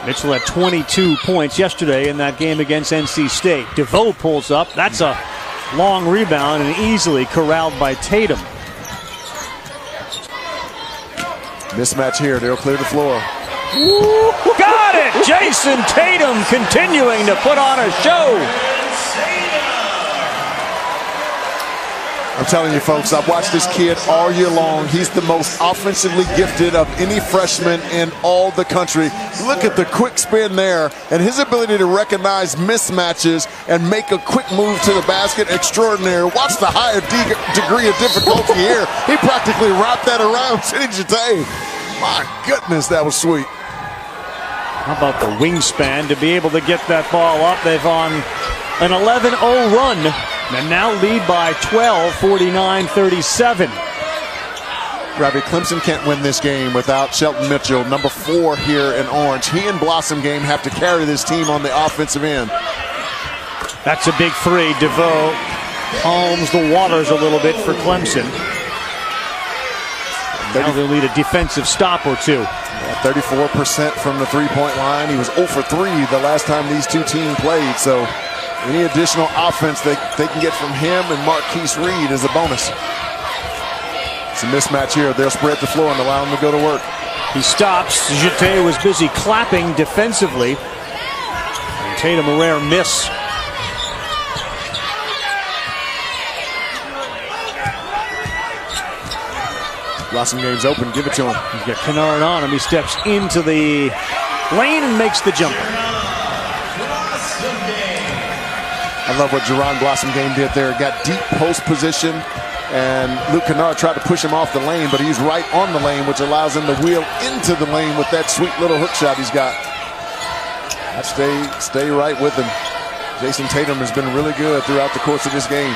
Mitchell had 22 points yesterday in that game against NC State. DeVoe pulls up. That's a long rebound and easily corralled by Tatum. Mismatch here. They'll clear the floor. Ooh, got it! Jason Tatum continuing to put on a show. I'm telling you, folks, I've watched this kid all year long. He's the most offensively gifted of any freshman in all the country. Look at the quick spin there, and his ability to recognize mismatches and make a quick move to the basket, extraordinary. Watch the higher degree of difficulty here. He practically wrapped that around City Jate. My goodness, that was sweet. How about the wingspan to be able to get that ball up? They've on an 11-0 run and now lead by 12, 49-37. Robbie, Clemson can't win this game without Shelton Mitchell, number 4 here in orange. He and Blossom Game have to carry this team on the offensive end. That's a big three. DeVoe calms the waters a little bit for Clemson. Now they'll need a defensive stop or two. 34% from the three-point line. He was 0 for 3 the last time these two teams played. So any additional offense they can get from him and Marquise Reed is a bonus. It's a mismatch here. They'll spread the floor and allow him to go to work. He stops. Jete was busy clapping defensively. And Tatum a rare miss. Blossom Game's open. Give it to him. He's got Kennard on him. He steps into the lane and makes the jumper. I love what Jerron Blossom Game did there. Got deep post position, and Luke Kennard tried to push him off the lane, but he's right on the lane, which allows him to wheel into the lane with that sweet little hook shot he's got. Stay right with him. Jason Tatum has been really good throughout the course of this game.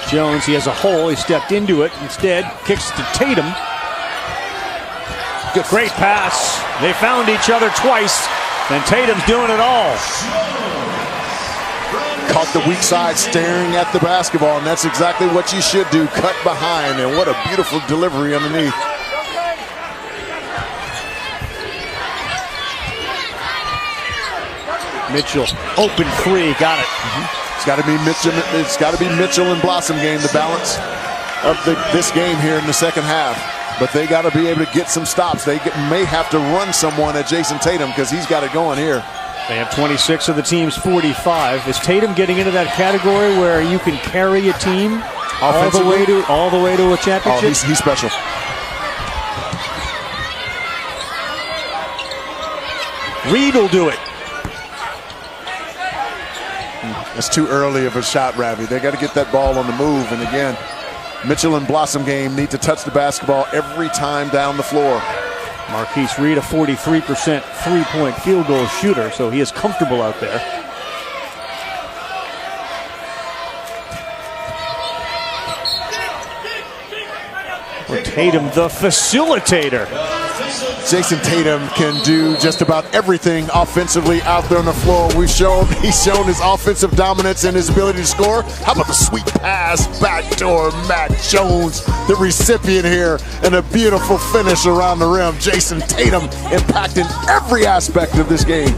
Jones, he has a hole. He stepped into it. Instead, kicks to Tatum. Good, great pass. They found each other twice, and Tatum's doing it all. Caught the weak side staring at the basketball, and that's exactly what you should do. Cut behind, and what a beautiful delivery underneath. Mitchell, open three, got it. It's got to be Mitchell. It's got to be Mitchell and Blossom Game, the balance of this game here in the second half. But they got to be able to get some stops. They may have to run someone at Jason Tatum because he's got it going here. They have 26 of the team's 45. Is Tatum getting into that category where you can carry a team all the way to a championship? Oh, he's special. Reed will do it. It's too early of a shot, Ravi. They got to get that ball on the move. And again, Mitchell and Blossom Game need to touch the basketball every time down the floor. Marquise Reed, a 43% three-point field goal shooter, so he is comfortable out there. Tatum, the facilitator. Jason Tatum can do just about everything offensively out there on the floor. He's shown his offensive dominance and his ability to score. How about the sweet pass, backdoor Matt Jones, the recipient here, and a beautiful finish around the rim. Jason Tatum impacting every aspect of this game.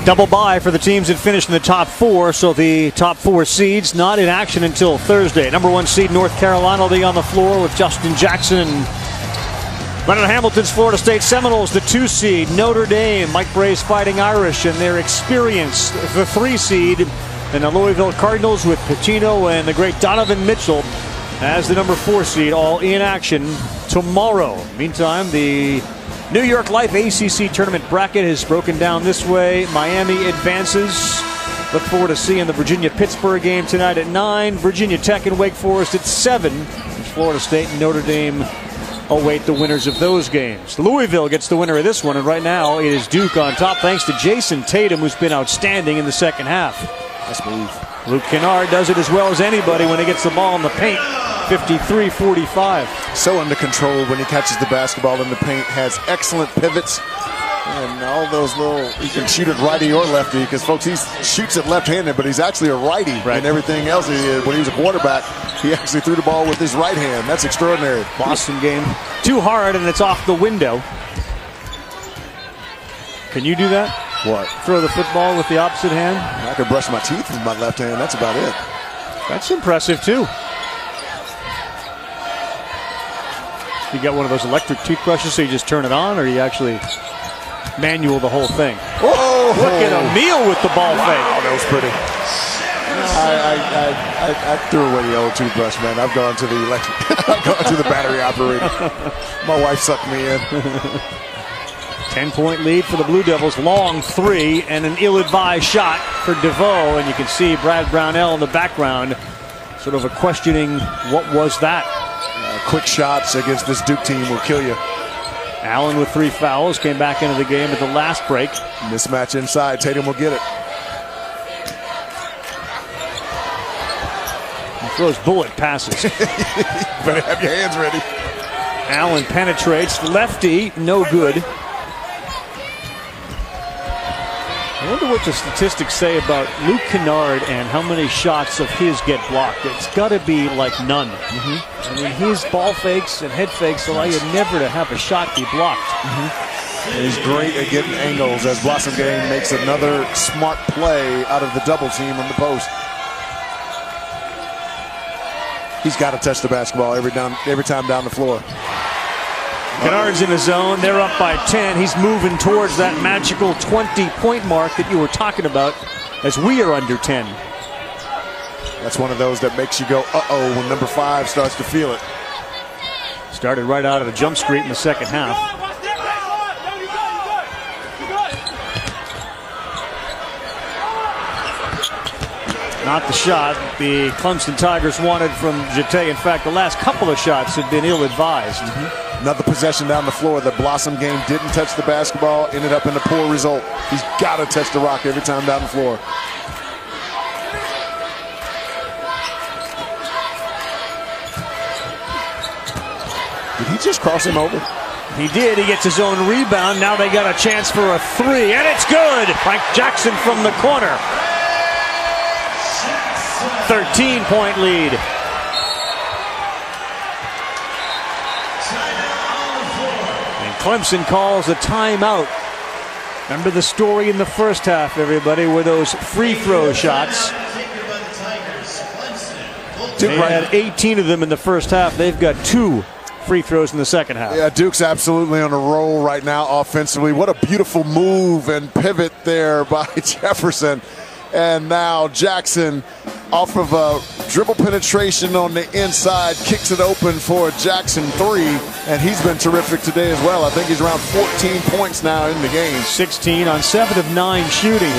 Double bye for the teams that finished in the top 4, so the top 4 seeds not in action until Thursday. Number 1 seed North Carolina will be on the floor with Justin Jackson. Leonard Hamilton's Florida State Seminoles, the 2 seed. Notre Dame, Mike Bray's Fighting Irish and their experience, the 3 seed. And the Louisville Cardinals with Pitino and the great Donovan Mitchell as the number 4 seed, all in action tomorrow. Meantime, the New York Life ACC tournament bracket is broken down this way. Miami advances. Look forward to seeing the Virginia-Pittsburgh game tonight at 9. Virginia Tech and Wake Forest at 7. Florida State and Notre Dame await the winners of those games. Louisville gets the winner of this one, and right now it is Duke on top thanks to Jason Tatum, who's been outstanding in the second half. Nice move. Luke Kennard does it as well as anybody when he gets the ball in the paint. 53-45. So under control when he catches the basketball in the paint. Has excellent pivots. And all those little, he can shoot it righty or lefty because, folks, he shoots it left-handed, but he's actually a righty. Right. And everything else he did. When he was a quarterback, he actually threw the ball with his right hand. That's extraordinary. Boston game. Too hard, and it's off the window. Can you do that? What? Throw the football with the opposite hand? I can brush my teeth with my left hand. That's about it. That's impressive, too. You got one of those electric toothbrushes, so you just turn it on, or you actually manual the whole thing? Oh! Look at O'Neal with the ball fake. Oh, that was pretty. I threw away the old toothbrush, man. I've gone to the electric. I've gone to the battery operated. My wife sucked me in. 10-point lead for the Blue Devils. Long 3 and an ill-advised shot for DeVoe, and you can see Brad Brownell in the background, sort of a questioning, what was that? Quick shots against this Duke team will kill you. Allen with 3 fouls, came back into the game at the last break. Mismatch inside, Tatum will get it. He throws bullet passes. Better have your hands ready. Allen penetrates, lefty, no good. I wonder what the statistics say about Luke Kennard and how many shots of his get blocked. It's got to be like none. I mean, his ball fakes and head fakes allow you never to have a shot be blocked. And he's great at getting angles as Blossom Game makes another smart play out of the double team on the post. He's got to touch the basketball every time down the floor. Kennard's in the zone. They're up by 10. He's moving towards that magical 20-point mark that you were talking about as we are under 10. That's one of those that makes you go, uh-oh, when number 5 starts to feel it. Started right out of the jump street in the second half. Not the shot the Clemson Tigers wanted from Jete. In fact, the last couple of shots have been ill-advised. Another possession down the floor. The Blossom Game didn't touch the basketball, ended up in a poor result. He's got to touch the rock every time down the floor. Did he just cross him over? He did. He gets his own rebound. Now they got a chance for a 3, and it's good. Frank Jackson from the corner. 13-point lead. And Clemson calls a timeout. Remember the story in the first half, everybody, were those free throw shots. They had 18 of them in the first half. They've got 2 free throws in the second half. Yeah, Duke's absolutely on a roll right now offensively. What a beautiful move and pivot there by Jefferson. And now Jackson, off of a dribble penetration on the inside, kicks it open for a Jackson 3, and he's been terrific today as well. I think he's around 14 points now in the game. 16 on 7 of 9 shooting.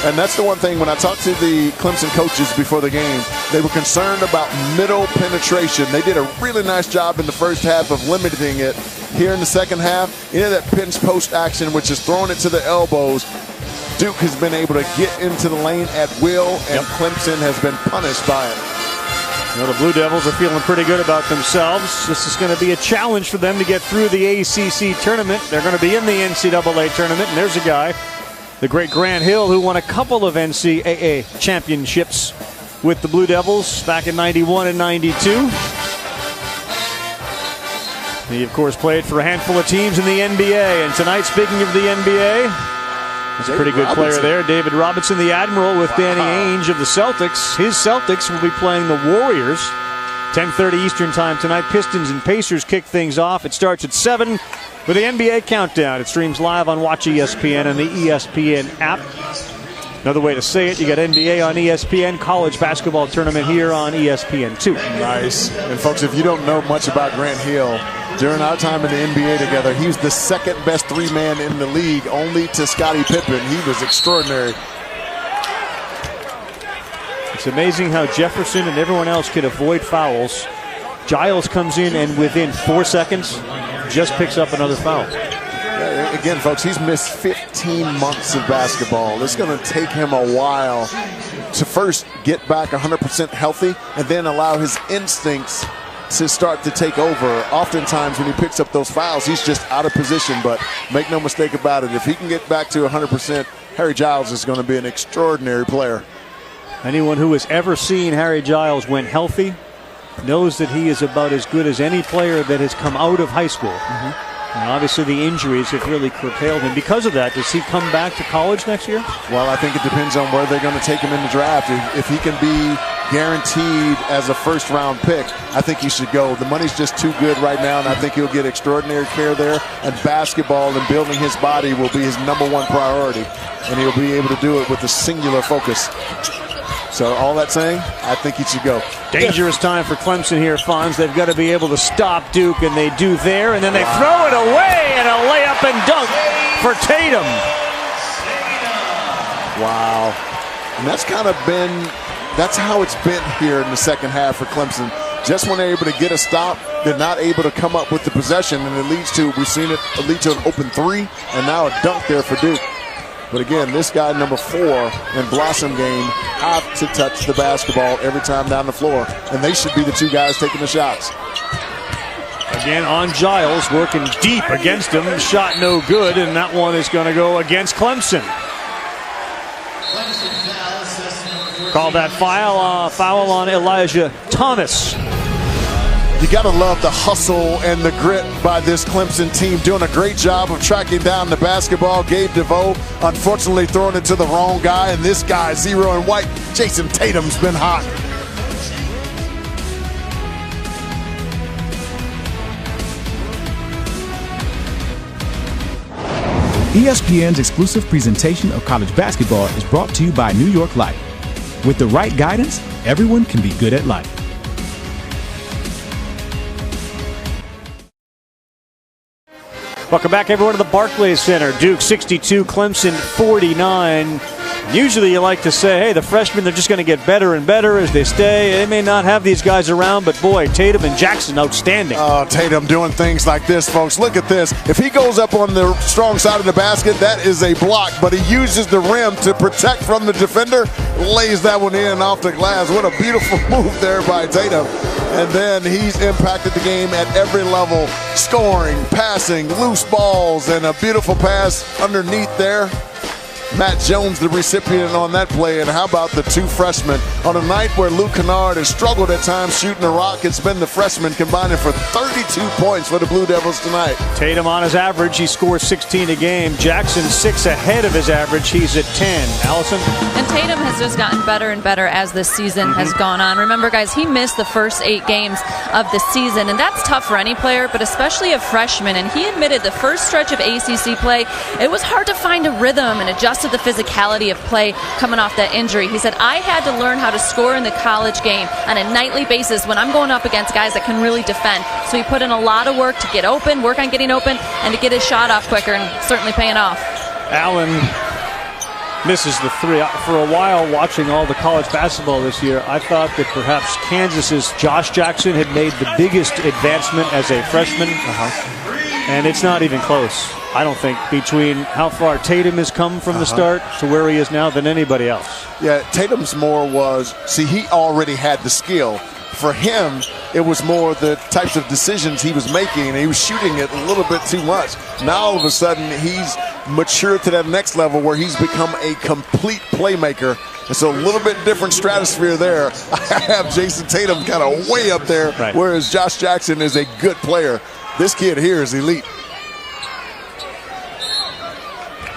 And that's the one thing, when I talked to the Clemson coaches before the game, they were concerned about middle penetration. They did a really nice job in the first half of limiting it. Here in the second half, that pinch post action, which is throwing it to the elbows, Duke has been able to get into the lane at will, and Clemson has been punished by it. The Blue Devils are feeling pretty good about themselves. This is going to be a challenge for them to get through the ACC tournament. They're going to be in the NCAA tournament, and there's a guy, the great Grant Hill, who won a couple of NCAA championships with the Blue Devils back in 91 and 92. He, of course, played for a handful of teams in the NBA. And tonight, speaking of the NBA, That's a pretty good player there. David Robinson, the Admiral, with Danny Ainge of the Celtics. His Celtics will be playing the Warriors. 10:30 Eastern time tonight. Pistons and Pacers kick things off. It starts at 7 with the NBA Countdown. It streams live on Watch ESPN and the ESPN app. Another way to say it, you got NBA on ESPN, college basketball tournament here on ESPN2. Nice. And folks, if you don't know much about Grant Hill, during our time in the NBA together, he was the second best three-man in the league, only to Scottie Pippen. He was extraordinary. It's amazing how Jefferson and everyone else could avoid fouls. Giles comes in and within 4 seconds just picks up another foul. Again, folks, he's missed 15 months of basketball. It's going to take him a while to first get back 100% healthy and then allow his instincts to start to take over. Oftentimes when he picks up those fouls, he's just out of position, but make no mistake about it, if he can get back to 100%, Harry Giles is going to be an extraordinary player. Anyone who has ever seen Harry Giles when healthy knows that he is about as good as any player that has come out of high school. And obviously the injuries have really curtailed him. Because of that, does he come back to college next year? Well, I think it depends on where they're going to take him in the draft. If he can be guaranteed as a first-round pick, I think he should go. The money's just too good right now, and I think he'll get extraordinary care there. And basketball and building his body will be his #1 priority. And he'll be able to do it with a singular focus. So all that saying, I think he should go. Dangerous time for Clemson here, Fonz. They've got to be able to stop Duke, and they do there, and then they throw it away, and a layup and dunk for Tatum. Wow. And that's how it's been here in the second half for Clemson. Just when they're able to get a stop, they're not able to come up with the possession, and it leads to, we've seen it lead to an open three, and now a dunk there for Duke. But again, this guy, number 4 in Blossom game, have to touch the basketball every time down the floor. And they should be the two guys taking the shots. Again, on Giles, working deep against him. Shot no good, and that one is going to go against Clemson. Call that foul on Elijah Thomas. You got to love the hustle and the grit by this Clemson team, doing a great job of tracking down the basketball. Gabe DeVoe, unfortunately, throwing it to the wrong guy, and this guy, 0 and white. Jason Tatum's been hot. ESPN's exclusive presentation of college basketball is brought to you by New York Life. With the right guidance, everyone can be good at life. Welcome back, everyone, to the Barclays Center. Duke 62, Clemson 49. Usually you like to say, hey, the freshmen, they're just going to get better and better as they stay. They may not have these guys around, but boy, Tatum and Jackson, outstanding. Tatum doing things like this, folks. Look at this. If he goes up on the strong side of the basket, that is a block, but he uses the rim to protect from the defender, lays that one in off the glass. What a beautiful move there by Tatum. And then he's impacted the game at every level, scoring, passing, loose balls, and a beautiful pass underneath there. Matt Jones, the recipient on that play. And how about the two freshmen? On a night where Luke Kennard has struggled at times shooting a rock, it's been the freshmen combining for 32 points for the Blue Devils tonight. Tatum on his average, he scores 16 a game. Jackson 6 ahead of his average, he's at 10. Allison? And Tatum has just gotten better and better as this season has gone on. Remember, guys, he missed the first 8 games of the season, and that's tough for any player, but especially a freshman. And he admitted the first stretch of ACC play, it was hard to find a rhythm and adjust to the physicality of play coming off that injury. He said, I had to learn how to score in the college game on a nightly basis when I'm going up against guys that can really defend. So he put in a lot of work to get open, work on getting open, and to get his shot off quicker, and certainly paying off. Allen misses the 3. For a while, watching all the college basketball this year, I thought that perhaps Kansas's Josh Jackson had made the biggest advancement as a freshman. And it's not even close, I don't think, between how far Tatum has come from the start to where he is now than anybody else. Yeah, Tatum's more was, he already had the skill. For him, it was more the types of decisions he was making, and he was shooting it a little bit too much. Now, all of a sudden, he's matured to that next level where he's become a complete playmaker. And so a little bit different stratosphere there. I have Jason Tatum kind of way up there, whereas Josh Jackson is a good player. This kid here is elite.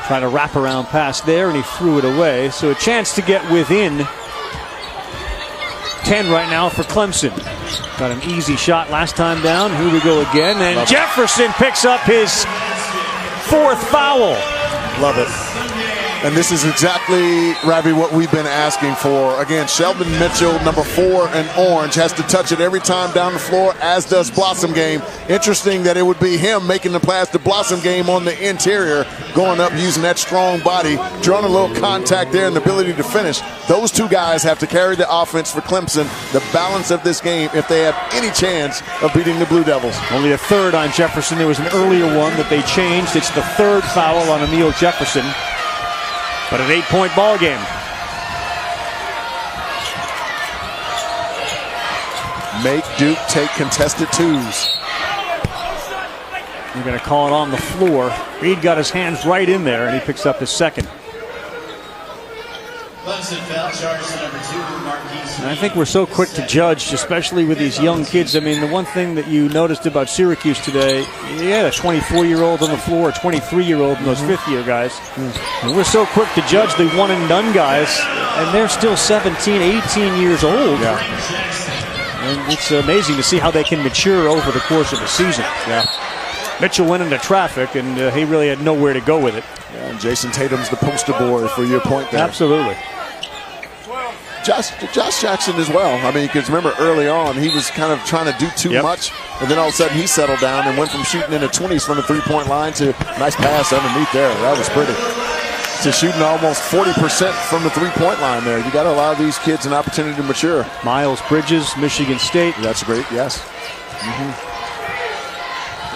Trying to wrap around pass there, and he threw it away. So a chance to get within 10 right now for Clemson. Got an easy shot last time down. Here we go again. And Jefferson picks up his 4th foul. Love it. And this is exactly, Ravi, what we've been asking for. Again, Sheldon Mitchell, number 4 in orange, has to touch it every time down the floor, as does Blossom Game. Interesting that it would be him making the pass to Blossom Game on the interior, going up using that strong body, drawing a little contact there and the ability to finish. Those two guys have to carry the offense for Clemson, the balance of this game, if they have any chance of beating the Blue Devils. Only a 3rd on Jefferson. There was an earlier one that they changed. It's the 3rd foul on Emil Jefferson. But an 8-point ball game. Make Duke take contested 2s. We're going to call it on the floor. Reed got his hands right in there, and he picks up his 2nd. Clemson foul charge to number 2, Marquise. And I think we're so quick to judge, especially with these young kids. I mean, the one thing that you noticed about Syracuse today, you had a 24-year-old on the floor, a 23-year-old, and those 5th-year guys. And we're so quick to judge the one-and-done guys, and they're still 17, 18 years old. Yeah. And it's amazing to see how they can mature over the course of a season. Yeah. Mitchell went into traffic, and he really had nowhere to go with it. Yeah, and Jason Tatum's the poster boy for your point there. Absolutely. Josh Jackson as well. I mean, because remember early on, he was kind of trying to do too much, and then all of a sudden he settled down and went from shooting in the 20s from the 3-point line to nice pass underneath there. That was pretty. To shooting almost 40% from the 3-point line there. You got to allow these kids an opportunity to mature. Miles Bridges, Michigan State. That's great, yes.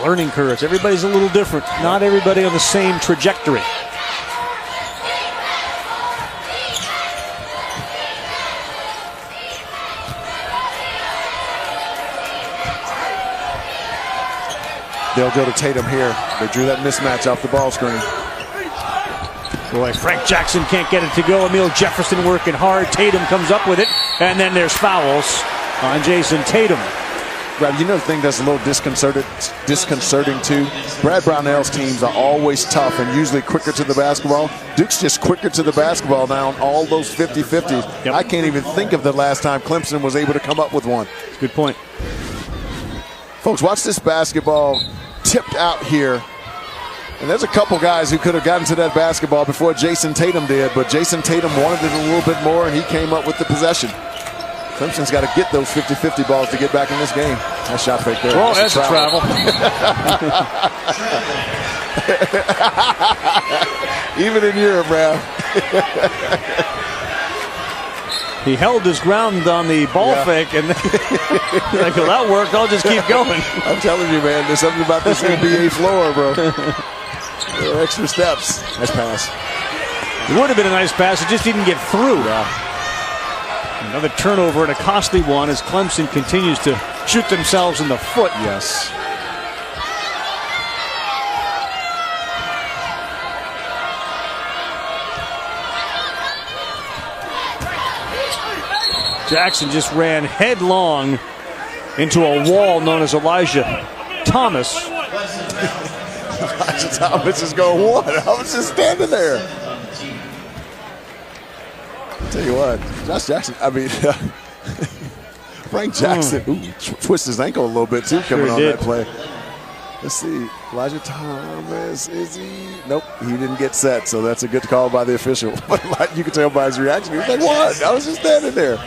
Learning curves. Everybody's a little different. Not everybody on the same trajectory. They'll go to Tatum here. They drew that mismatch off the ball screen. Boy, Frank Jackson can't get it to go. Emil Jefferson working hard. Tatum comes up with it. And then there's fouls on Jason Tatum. Brad, you know the thing that's a little disconcerting too? Brad Brownell's teams are always tough and usually quicker to the basketball. Duke's just quicker to the basketball now on all those 50-50s. Yep. I can't even think of the last time Clemson was able to come up with one. Good point. Folks, watch this basketball tipped out here. And there's a couple guys who could have gotten to that basketball before Jason Tatum did, but Jason Tatum wanted it a little bit more, and he came up with the possession. Clemson's got to get those 50-50 balls to get back in this game. Nice shot fake there. Well, that's a travel. Even in Europe, Brad. He held his ground on the ball fake, and then like, well, that worked. I'll just keep going. I'm telling you, man, there's something about this NBA floor, bro. Extra steps. Nice pass. It would have been a nice pass. It just didn't get through. Yeah. Another turnover and a costly one as Clemson continues to shoot themselves in the foot. Yes. Jackson just ran headlong into a wall known as Elijah Thomas. Elijah Thomas is going, what? I was just standing there. I'll tell you what, Josh Jackson, I mean, Frank Jackson twisted his ankle a little bit too coming on that play. Let's see, Elijah Thomas, is he? Nope, he didn't get set, so that's a good call by the official. But you can tell by his reaction, he was like, what? I was just standing there.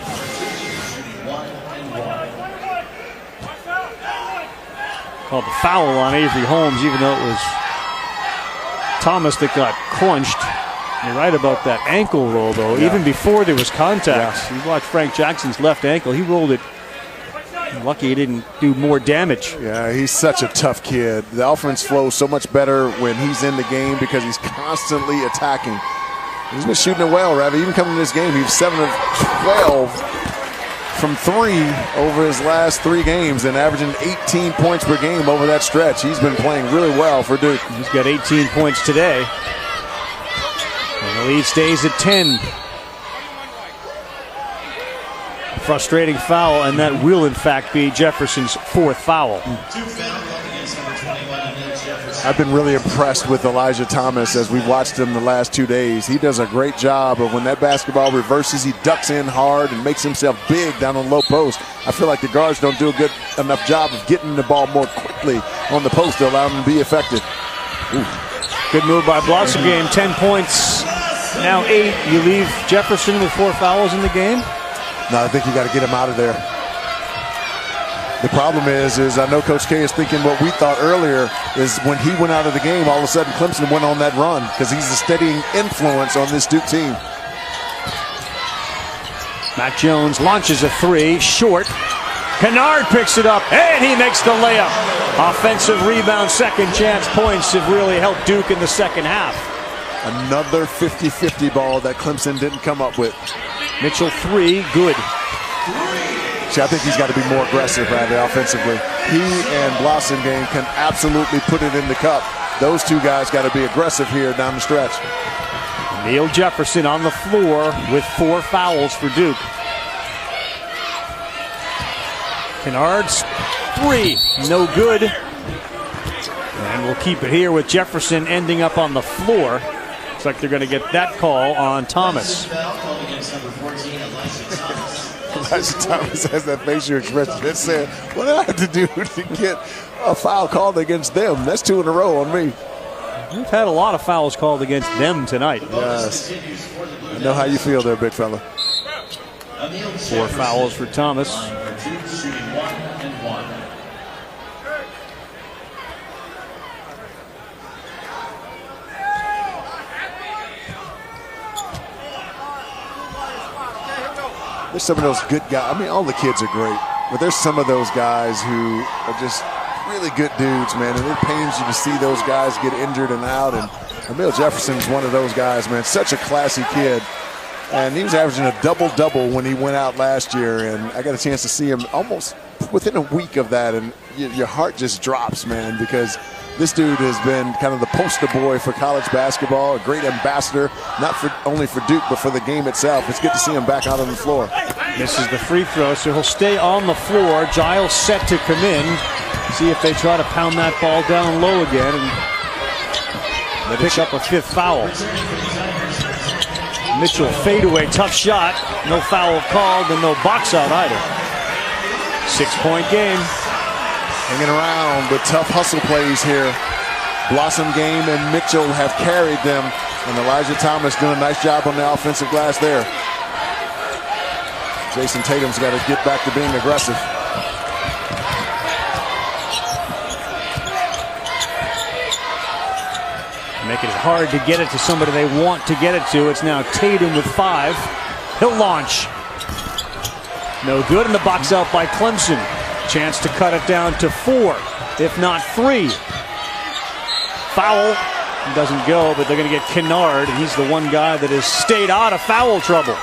Called the foul on Avery Holmes, even though it was Thomas that got crunched. You're right about that ankle roll, though. Yeah. Even before there was contact, you watch Frank Jackson's left ankle. He rolled it. Lucky he didn't do more damage. Yeah, he's such a tough kid. The offense flows so much better when he's in the game because he's constantly attacking. He's been shooting it well, Ravi. Even coming to this game, he was 7 of 12 from 3 over his last 3 games and averaging 18 points per game over that stretch. He's been playing really well for Duke. He's got 18 points today. And the lead stays at 10. Frustrating foul, and that will in fact be Jefferson's 4th foul. 2 foul against number 21, Emil Jefferson. I've been really impressed with Elijah Thomas as we've watched him the last 2 days. He does a great job of when that basketball reverses, he ducks in hard and makes himself big down on low post. I feel like the guards don't do a good enough job of getting the ball more quickly on the post to allow him to be effective. Ooh. Good move by Blossom game. 10 points, now 8. You leave Jefferson with 4 fouls in the game? No, I think you got to get him out of there. The problem is I know Coach K is thinking what we thought earlier is when he went out of the game, all of a sudden Clemson went on that run because he's a steadying influence on this Duke team. Matt Jones launches a 3, short. Kennard picks it up, and he makes the layup. Offensive rebound, second chance points have really helped Duke in the second half. Another 50-50 ball that Clemson didn't come up with. Mitchell 3, good. See, I think he's got to be more aggressive, Randy, offensively. He and Blossom game can absolutely put it in the cup. Those two guys got to be aggressive here down the stretch. Neil Jefferson on the floor with 4 fouls for Duke. Kennard's 3, no good. And we'll keep it here with Jefferson ending up on the floor. Looks like they're going to get that call on Thomas. Elijah Thomas has that facial expression that said, what did I have to do to get a foul called against them? That's 2 in a row on me. We've had a lot of fouls called against them tonight. Yes. I know how you feel there, big fella. 4 fouls for Thomas. There's some of those good guys. I mean, all the kids are great, but there's some of those guys who are just really good dudes, man, and it pains you to see those guys get injured and out, and Emil Jefferson's one of those guys, man. Such a classy kid, and he was averaging a double-double when he went out last year, and I got a chance to see him almost within a week of that, and your heart just drops, man, because this dude has been kind of the poster boy for college basketball, a great ambassador, not only for Duke, but for the game itself. It's good to see him back out on the floor. Misses the free throw, so he'll stay on the floor. Giles set to come in. See if they try to pound that ball down low again and pick up a 5th foul. Mitchell fadeaway, tough shot. No foul called and no box out either. 6-point game. Hanging around with tough hustle plays here. Blossom game and Mitchell have carried them, and Elijah Thomas doing a nice job on the offensive glass there. Jason Tatum's got to get back to being aggressive. Making it hard to get it to somebody they want to get it to. It's now Tatum with 5. He'll launch. No good in the box out by Clemson. Chance to cut it down to 4, if not 3. Foul. Doesn't go, but they're going to get Kennard, and he's the one guy that has stayed out of foul trouble.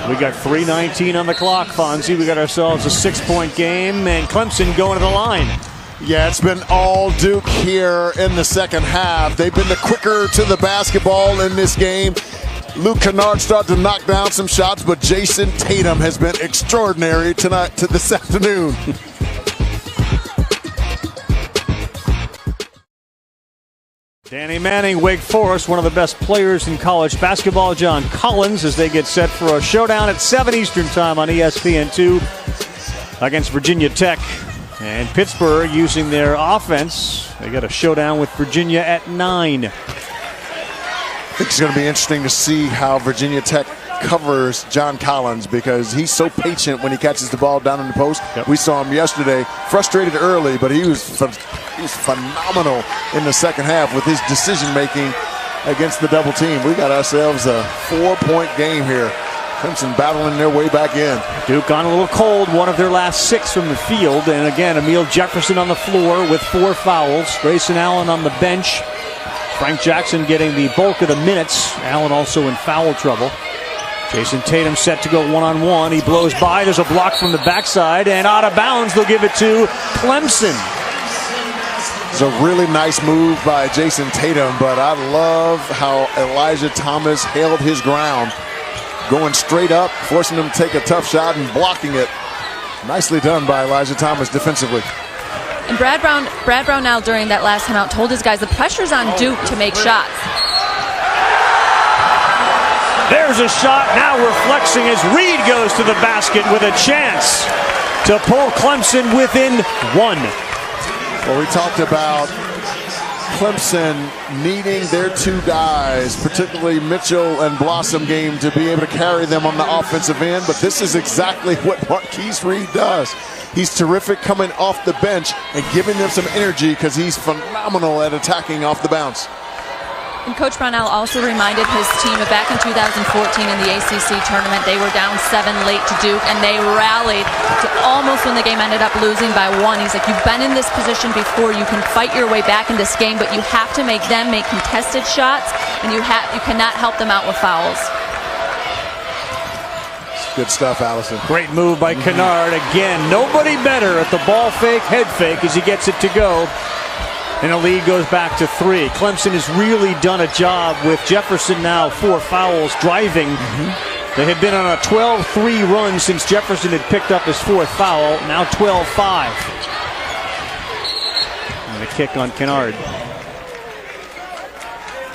We got 3:19 on the clock, Fonzie. We got ourselves a 6-point game, and Clemson going to the line. Yeah, it's been all Duke here in the second half. They've been the quicker to the basketball in this game. Luke Kennard started to knock down some shots, but Jason Tatum has been extraordinary this afternoon. Danny Manning, Wake Forest, one of the best players in college basketball. John Collins as they get set for a showdown at 7 Eastern time on ESPN2 against Virginia Tech. And Pittsburgh using their offense. They got a showdown with Virginia at 9. I think it's going to be interesting to see how Virginia Tech covers John Collins because he's so patient when he catches the ball down in the post. Yep. We saw him yesterday, frustrated early, but he was phenomenal in the second half with his decision-making against the double team. We got ourselves a 4-point game here. Clemson battling their way back in. Duke on a little cold, one of their last 6 from the field. And again, Emil Jefferson on the floor with 4 fouls. Grayson Allen on the bench. Frank Jackson getting the bulk of the minutes. Allen also in foul trouble. Jason Tatum set to go one-on-one. He blows by. There's a block from the backside. And out of bounds, they'll give it to Clemson. It's a really nice move by Jason Tatum, but I love how Elijah Thomas held his ground. Going straight up, forcing him to take a tough shot and blocking it. Nicely done by Elijah Thomas defensively. And Brad Brown now during that last timeout told his guys the pressure's on Duke to make shots. There's a shot now reflexing as Reed goes to the basket with a chance to pull Clemson within one. Well, we talked about Clemson needing their two guys, particularly Mitchell and Blossom game, to be able to carry them on the offensive end. But this is exactly what Marquise Reed does. He's terrific coming off the bench and giving them some energy because he's phenomenal at attacking off the bounce. And Coach Brownell also reminded his team that back in 2014 in the ACC tournament, they were down 7 late to Duke, and they rallied to almost when the game ended up losing by 1. He's like, you've been in this position before. You can fight your way back in this game, but you have to make them make contested shots, and you cannot help them out with fouls. Good stuff, Allison. Great move by Kennard. Again, nobody better at the ball fake, head fake as he gets it to go. And the lead goes back to 3. Clemson has really done a job with Jefferson now 4 fouls driving. They had been on a 12-3 run since Jefferson had picked up his 4th foul. Now 12-5. And a kick on Kennard.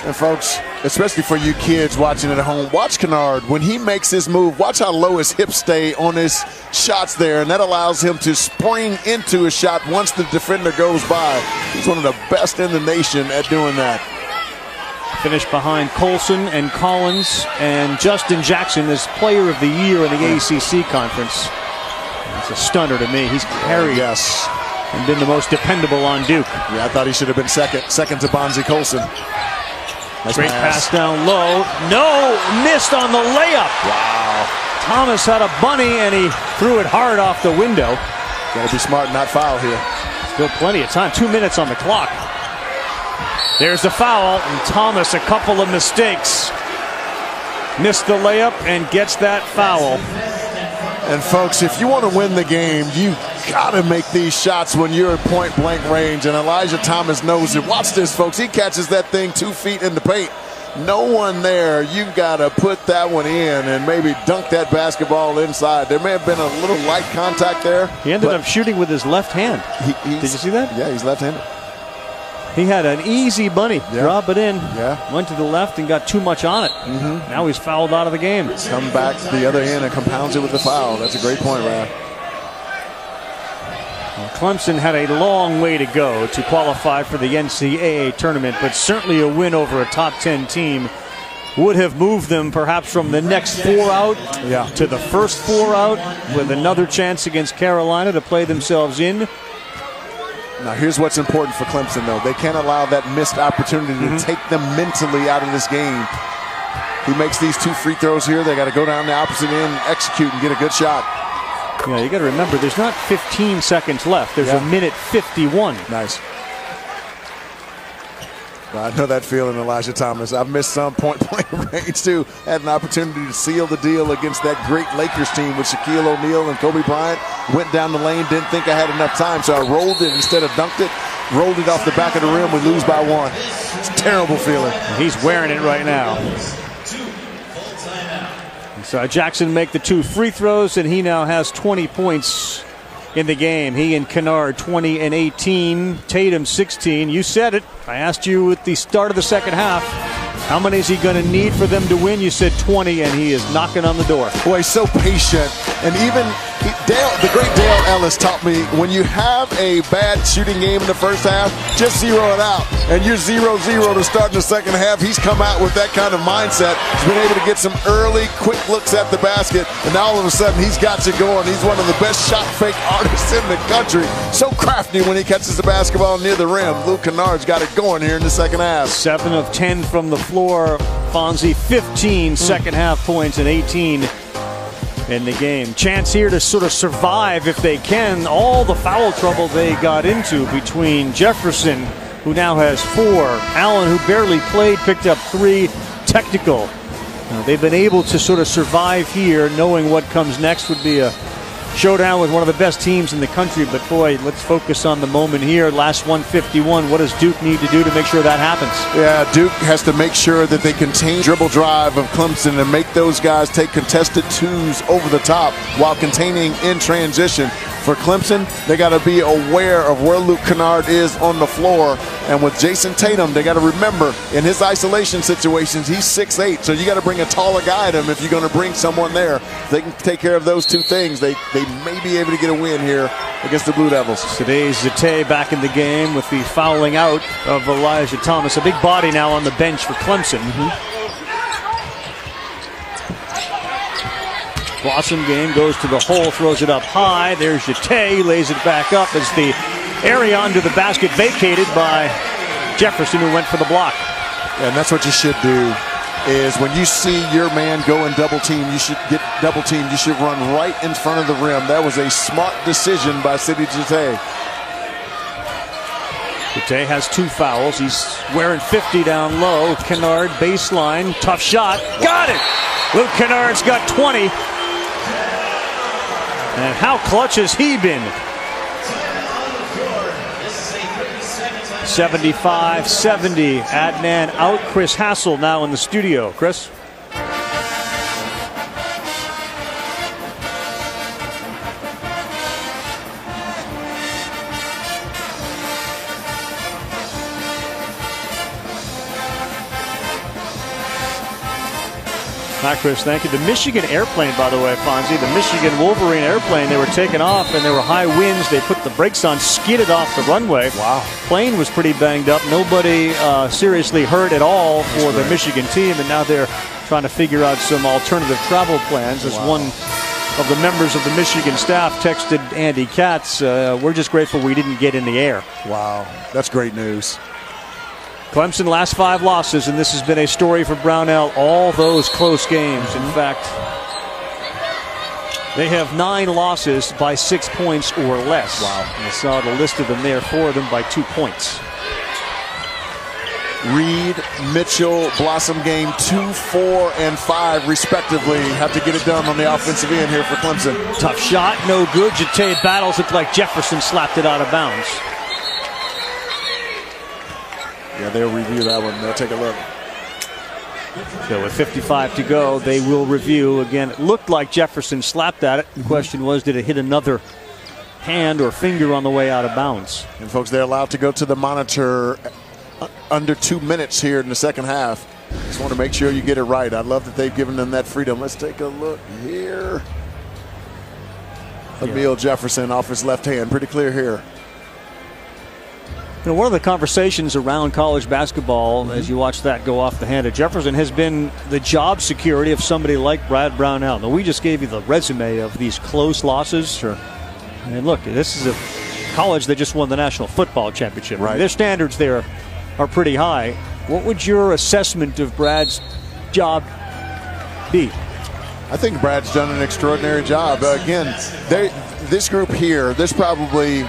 And folks, especially for you kids watching at home, watch Kennard. When he makes his move, watch how low his hips stay on his shots there, and that allows him to spring into a shot once the defender goes by. He's one of the best in the nation at doing that. Finished behind Colson and Collins and Justin Jackson as Player of the Year in the ACC conference. It's a stunner to me. He's carried and been the most dependable on Duke. Yeah, I thought he should have been second to Bonzie Colson. Nice Great pass down low. No, missed on the layup. Wow. Thomas had a bunny and he threw it hard off the window. Got to be smart and not foul here. Still plenty of time. 2 minutes on the clock. There's the foul, and Thomas, a couple of mistakes. Missed the layup and gets that foul. And folks, if you want to win the game, you got to make these shots when you're at point blank range, and Elijah Thomas knows it. Watch this, folks. He catches that thing 2 feet in the paint. No one there. You've got to put that one in and maybe dunk that basketball inside. There may have been a little light contact there. He ended up shooting with his left hand. Did you see that? Yeah, he's left-handed. He had an easy bunny. Drop it in. Yeah. Went to the left and got too much on it. Now he's fouled out of the game. Come back to the other end and compounds it with the foul. That's a great point, Rad. Clemson had a long way to go to qualify for the NCAA tournament, but certainly a win over a top 10 team would have moved them perhaps from the next 4 out to the first 4 out with another chance against Carolina to play themselves in. Now, here's what's important for Clemson, though. They can't allow that missed opportunity to take them mentally out of this game. He makes these 2 free throws here. They got to go down the opposite end, execute, and get a good shot. Yeah, you got to remember, there's not 15 seconds left. There's a minute 51. Nice. I know that feeling, Elijah Thomas. I've missed some point-blank range, too. Had an opportunity to seal the deal against that great Lakers team with Shaquille O'Neal and Kobe Bryant. Went down the lane, didn't think I had enough time, so I rolled it instead of dunked it. Rolled it off the back of the rim. We lose by 1. It's a terrible feeling. He's wearing it right now. So Jackson make the 2 free throws, and he now has 20 points in the game. He and Kennard 20 and 18. Tatum 16. You said it. I asked you at the start of the second half, how many is he going to need for them to win? You said 20, and he is knocking on the door. Boy, he's so patient. And even the great Dale Ellis taught me, when you have a bad shooting game in the first half, just zero it out. And you're 0-0 to start in the second half. He's come out with that kind of mindset. He's been able to get some early, quick looks at the basket. And now all of a sudden, he's got you going. He's one of the best shot fake artists in the country. So crafty when he catches the basketball near the rim. Luke Kennard's got it going here in the second half. 7 of 10 from the floor. Fonzie 15 second half points and 18 in the game. Chance here to sort of survive if they can. All the foul trouble they got into between Jefferson, who now has 4, Allen, who barely played, picked up 3, technical. They've been able to sort of survive here, knowing what comes next would be a showdown with one of the best teams in the country. But boy, let's focus on the moment here. Last 151. What does Duke need to do to make sure that happens? Yeah, Duke has to make sure that they contain dribble drive of Clemson and make those guys take contested 2s over the top while containing in transition. For Clemson, they got to be aware of where Luke Kennard is on the floor. And with Jason Tatum, they got to remember, in his isolation situations, he's 6'8", so you got to bring a taller guy at him if you're going to bring someone there. If they can take care of those two things, they may be able to get a win here against the Blue Devils. Today's Zate back in the game with the fouling out of Elijah Thomas. A big body now on the bench for Clemson. Blossom game goes to the hole, throws it up high. There's Zate, lays it back up as the area under the basket vacated by Jefferson, who went for the block. And that's what you should do, is when you see your man go and double team, you should get double teamed. You should run right in front of the rim. That was a smart decision by Sidy Zate. Zate has 2 fouls. He's wearing 50 down low. Kennard, baseline, tough shot. Got it! Luke Kennard's got 20. And how clutch has he been? 75-70. Adnan out. Chris Hassel now in the studio. Chris? Hi, Chris. Thank you. The Michigan airplane, by the way, Fonzie, the Michigan Wolverine airplane, they were taking off and there were high winds. They put the brakes on, skidded off the runway. Wow. Plane was pretty banged up. Nobody seriously hurt at all for the Michigan team, and now they're trying to figure out some alternative travel plans. As one of the members of the Michigan staff texted Andy Katz, we're just grateful we didn't get in the air. Wow. That's great news. Clemson last 5 losses, and this has been a story for Brownell. All those close games. In fact, they have 9 losses by 6 points or less. Wow. And I saw the list of them there, 4 of them by 2 points. Reed, Mitchell, Blossom game 2, 4, and 5 respectively. Have to get it done on the offensive end here for Clemson. Tough shot, no good. Zate battles. Looked like Jefferson slapped it out of bounds. Yeah, they'll review that one. They'll take a look. So with 55 to go, they will review. Again, it looked like Jefferson slapped at it. The question was, did it hit another hand or finger on the way out of bounds? And folks, they're allowed to go to the monitor under 2 minutes here in the second half. Just want to make sure you get it right. I love that they've given them that freedom. Let's take a look here. Emil Jefferson off his left hand. Pretty clear here. You know, one of the conversations around college basketball, as you watch that go off the hand of Jefferson, has been the job security of somebody like Brad Brownell. Now, we just gave you the resume of these close losses. Sure. And look, this is a college that just won the National Football Championship. Right. Their standards there are pretty high. What would your assessment of Brad's job be? I think Brad's done an extraordinary job. Again, this group here, there's probably,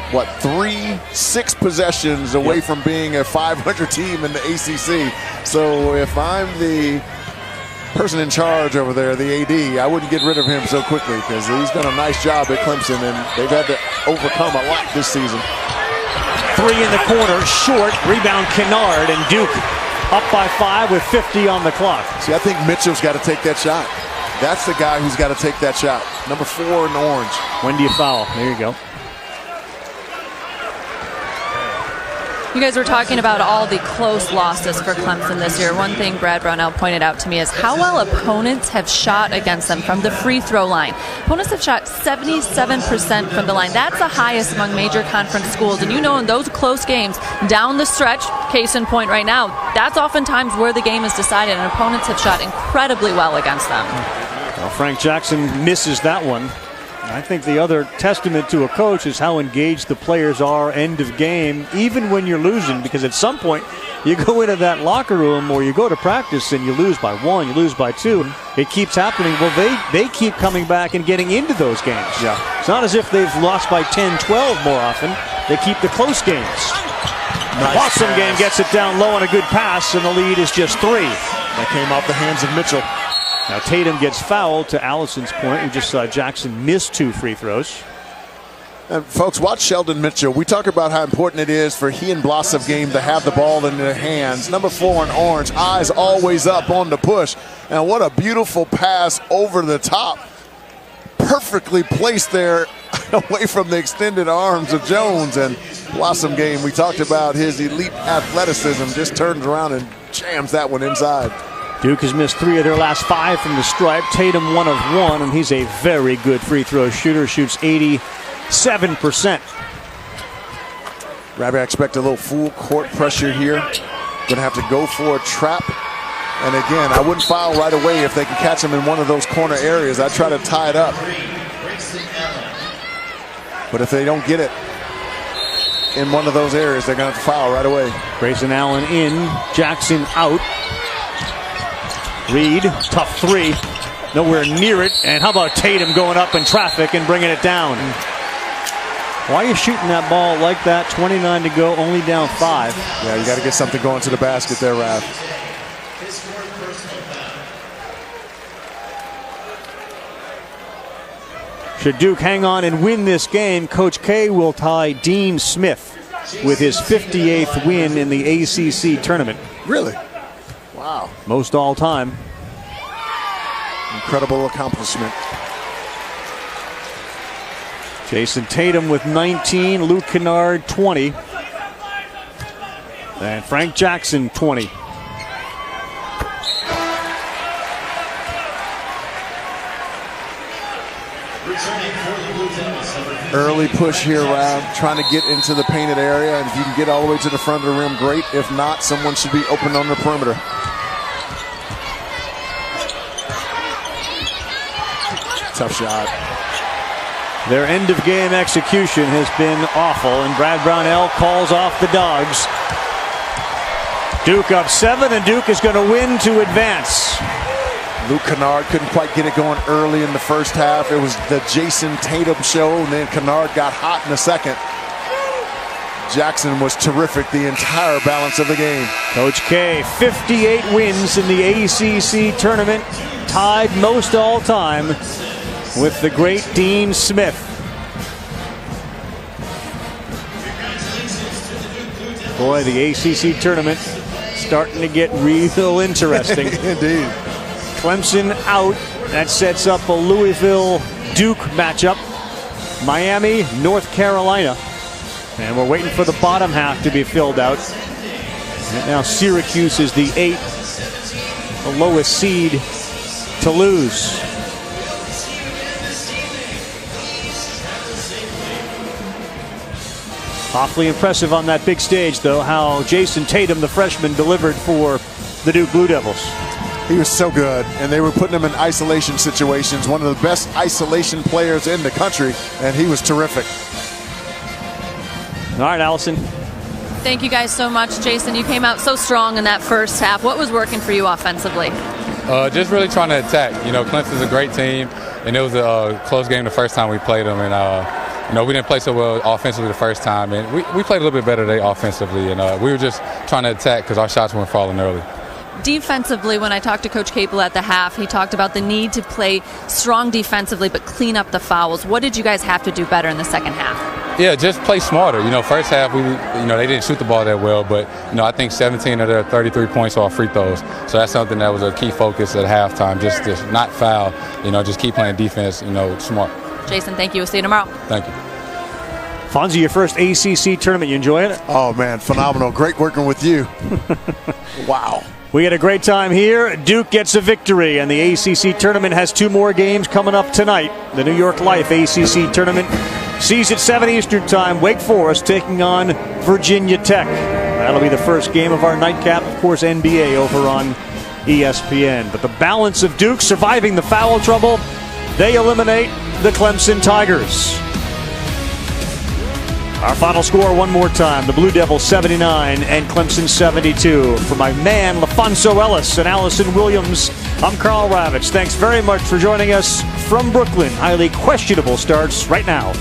6 possessions away from being a 500 team in the ACC. So if I'm the person in charge over there, the AD, I wouldn't get rid of him so quickly, because he's done a nice job at Clemson, and they've had to overcome a lot this season. 3 in the corner, short, rebound Kennard, and Duke up by 5 with 50 on the clock. See, I think Mitchell's got to take that shot. That's the guy who's got to take that shot. Number 4 in orange. When do you foul? There you go. You guys were talking about all the close losses for Clemson this year. One thing Brad Brownell pointed out to me is how well opponents have shot against them from the free throw line. Opponents have shot 77% from the line. That's the highest among major conference schools. And you know, in those close games, down the stretch, case in point right now, that's oftentimes where the game is decided, and opponents have shot incredibly well against them. Well, Frank Jackson misses that one. I think the other testament to a coach is how engaged the players are end of game, even when you're losing, because at some point you go into that locker room or you go to practice and you lose by 1, you lose by 2. It keeps happening. Well, they keep coming back and getting into those games. Yeah. It's not as if they've lost by 10, 12 more often. They keep the close games. Nice Boston pass. game gets it down low on a good pass, and the lead is just 3. That came off the hands of Mitchell. Now Tatum gets fouled, to Allison's point. We just saw Jackson miss 2 free throws. And folks, watch Sheldon Mitchell. We talk about how important it is for he and Blossom game to have the ball in their hands. Number 4 in orange, eyes always up on the push. And what a beautiful pass over the top. Perfectly placed there. away from the extended arms of Jones. And Blossom game, we talked about his elite athleticism, just turns around and jams that one inside. Duke has missed 3 of their last 5 from the stripe. Tatum 1 of 1, and he's a very good free throw shooter. Shoots 87%. Rabbi, I expect a little full court pressure here. Going to have to go for a trap. And again, I wouldn't foul right away if they can catch him in one of those corner areas. I'd try to tie it up. But if they don't get it in one of those areas, they're going to have to foul right away. Grayson Allen in, Jackson out. Reed, tough 3, nowhere near it. And how about Tatum going up in traffic and bringing it down? Why are you shooting that ball like that? 29 to go, only down 5. Yeah, you got to get something going to the basket there, Rav. Should Duke hang on and win this game, Coach K will tie Dean Smith with his 58th win in the ACC tournament. Really? Wow. Most all time. Incredible accomplishment. Jason Tatum with 19, Luke Kennard 20, and Frank Jackson 20. Early push here, Rav, trying to get into the painted area, and if you can get all the way to the front of the rim, great. If not, someone should be open on the perimeter. Tough shot. Their end-of-game execution has been awful, and Brad Brownell calls off the Dogs. Duke up 7, and Duke is going to win to advance. Luke Kennard couldn't quite get it going early in the first half. It was the Jason Tatum show, and then Kennard got hot in the second. Jackson was terrific the entire balance of the game. Coach K, 58 wins in the ACC tournament, tied most all time with the great Dean Smith. Boy, the ACC tournament starting to get real interesting. Indeed. Clemson out. That sets up a Louisville-Duke matchup. Miami, North Carolina. And we're waiting for the bottom half to be filled out. And now Syracuse is the 8th, the lowest seed to lose. Awfully impressive on that big stage, though, how Jason Tatum, the freshman, delivered for the Duke Blue Devils. He was so good, and they were putting him in isolation situations. One of the best isolation players in the country, and he was terrific. All right, Allison. Thank you guys so much. Jason, you came out so strong in that first half. What was working for you offensively? Just really trying to attack. You know, Clemson's a great team, and it was a close game the first time we played them, and you know, we didn't play so well offensively the first time, and we played a little bit better today offensively, and we were just trying to attack because our shots weren't falling early. Defensively, when I talked to Coach Capel at the half, he talked about the need to play strong defensively but clean up the fouls. What did you guys have to do better in the second half? Yeah, just play smarter. You know, first half, they didn't shoot the ball that well, but, I think 17 of their 33 points are free throws. So that's something that was a key focus at halftime, just not foul, just keep playing defense, smart. Jason, thank you. We'll see you tomorrow. Thank you. Fonzie, your first ACC tournament, you enjoying it? Oh, man, phenomenal. Great working with you. Wow. We had a great time here. Duke gets a victory, and the ACC tournament has 2 more games coming up tonight. The New York Life ACC tournament sees at 7 Eastern time, Wake Forest taking on Virginia Tech. That'll be the first game of our nightcap. Of course, NBA over on ESPN. But the balance of Duke surviving the foul trouble, they eliminate the Clemson Tigers. Our final score one more time. The Blue Devils 79 and Clemson 72. For my man, LaFonso Ellis and Allison Williams, I'm Carl Ravitch. Thanks very much for joining us from Brooklyn. Highly questionable starts right now.